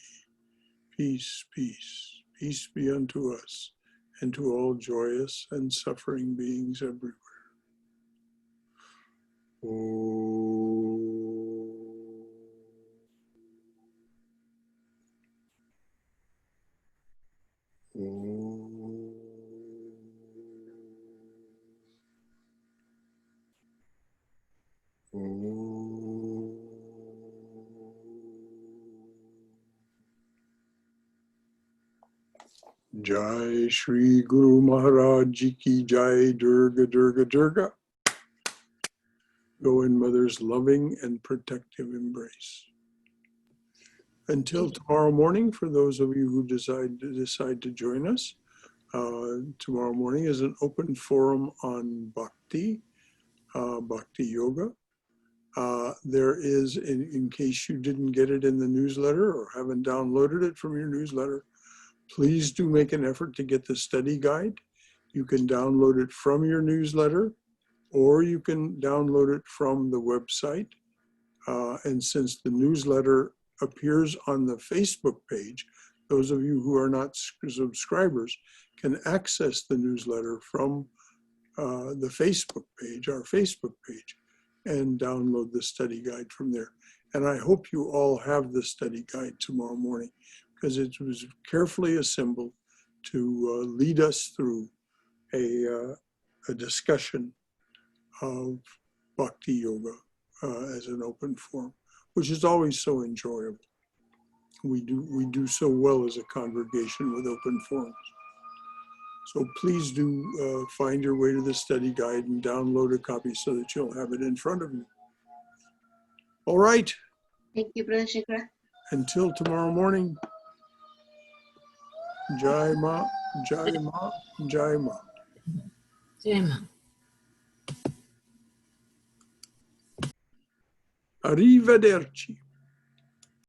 Peace, peace. Peace be unto us and to all joyous and suffering beings everywhere. Om. Jai Shri Guru Maharaj Ji Ki Jai. Durga Durga Durga. Go in Mother's loving and protective embrace. Until tomorrow morning, for those of you who decide to join us, tomorrow morning is an open forum on Bhakti, Bhakti Yoga. There is, in case you didn't get it in the newsletter or haven't downloaded it from your newsletter, please do make an effort to get the study guide. You can download it from your newsletter, or you can download it from the website. And since the newsletter appears on the Facebook page, those of you who are not subscribers can access the newsletter from the Facebook page, our Facebook page, and download the study guide from there. And I hope you all have the study guide tomorrow morning, because it was carefully assembled to lead us through a discussion of Bhakti Yoga as an open forum, which is always so enjoyable. We do so well as a congregation with open forums. So please do find your way to the study guide and download a copy so that you'll have it in front of you. All right, Thank you, Brother Shankara. until tomorrow morning. Jai Ma, Jai Ma, Jai Ma. Jai Ma. Arrivederci.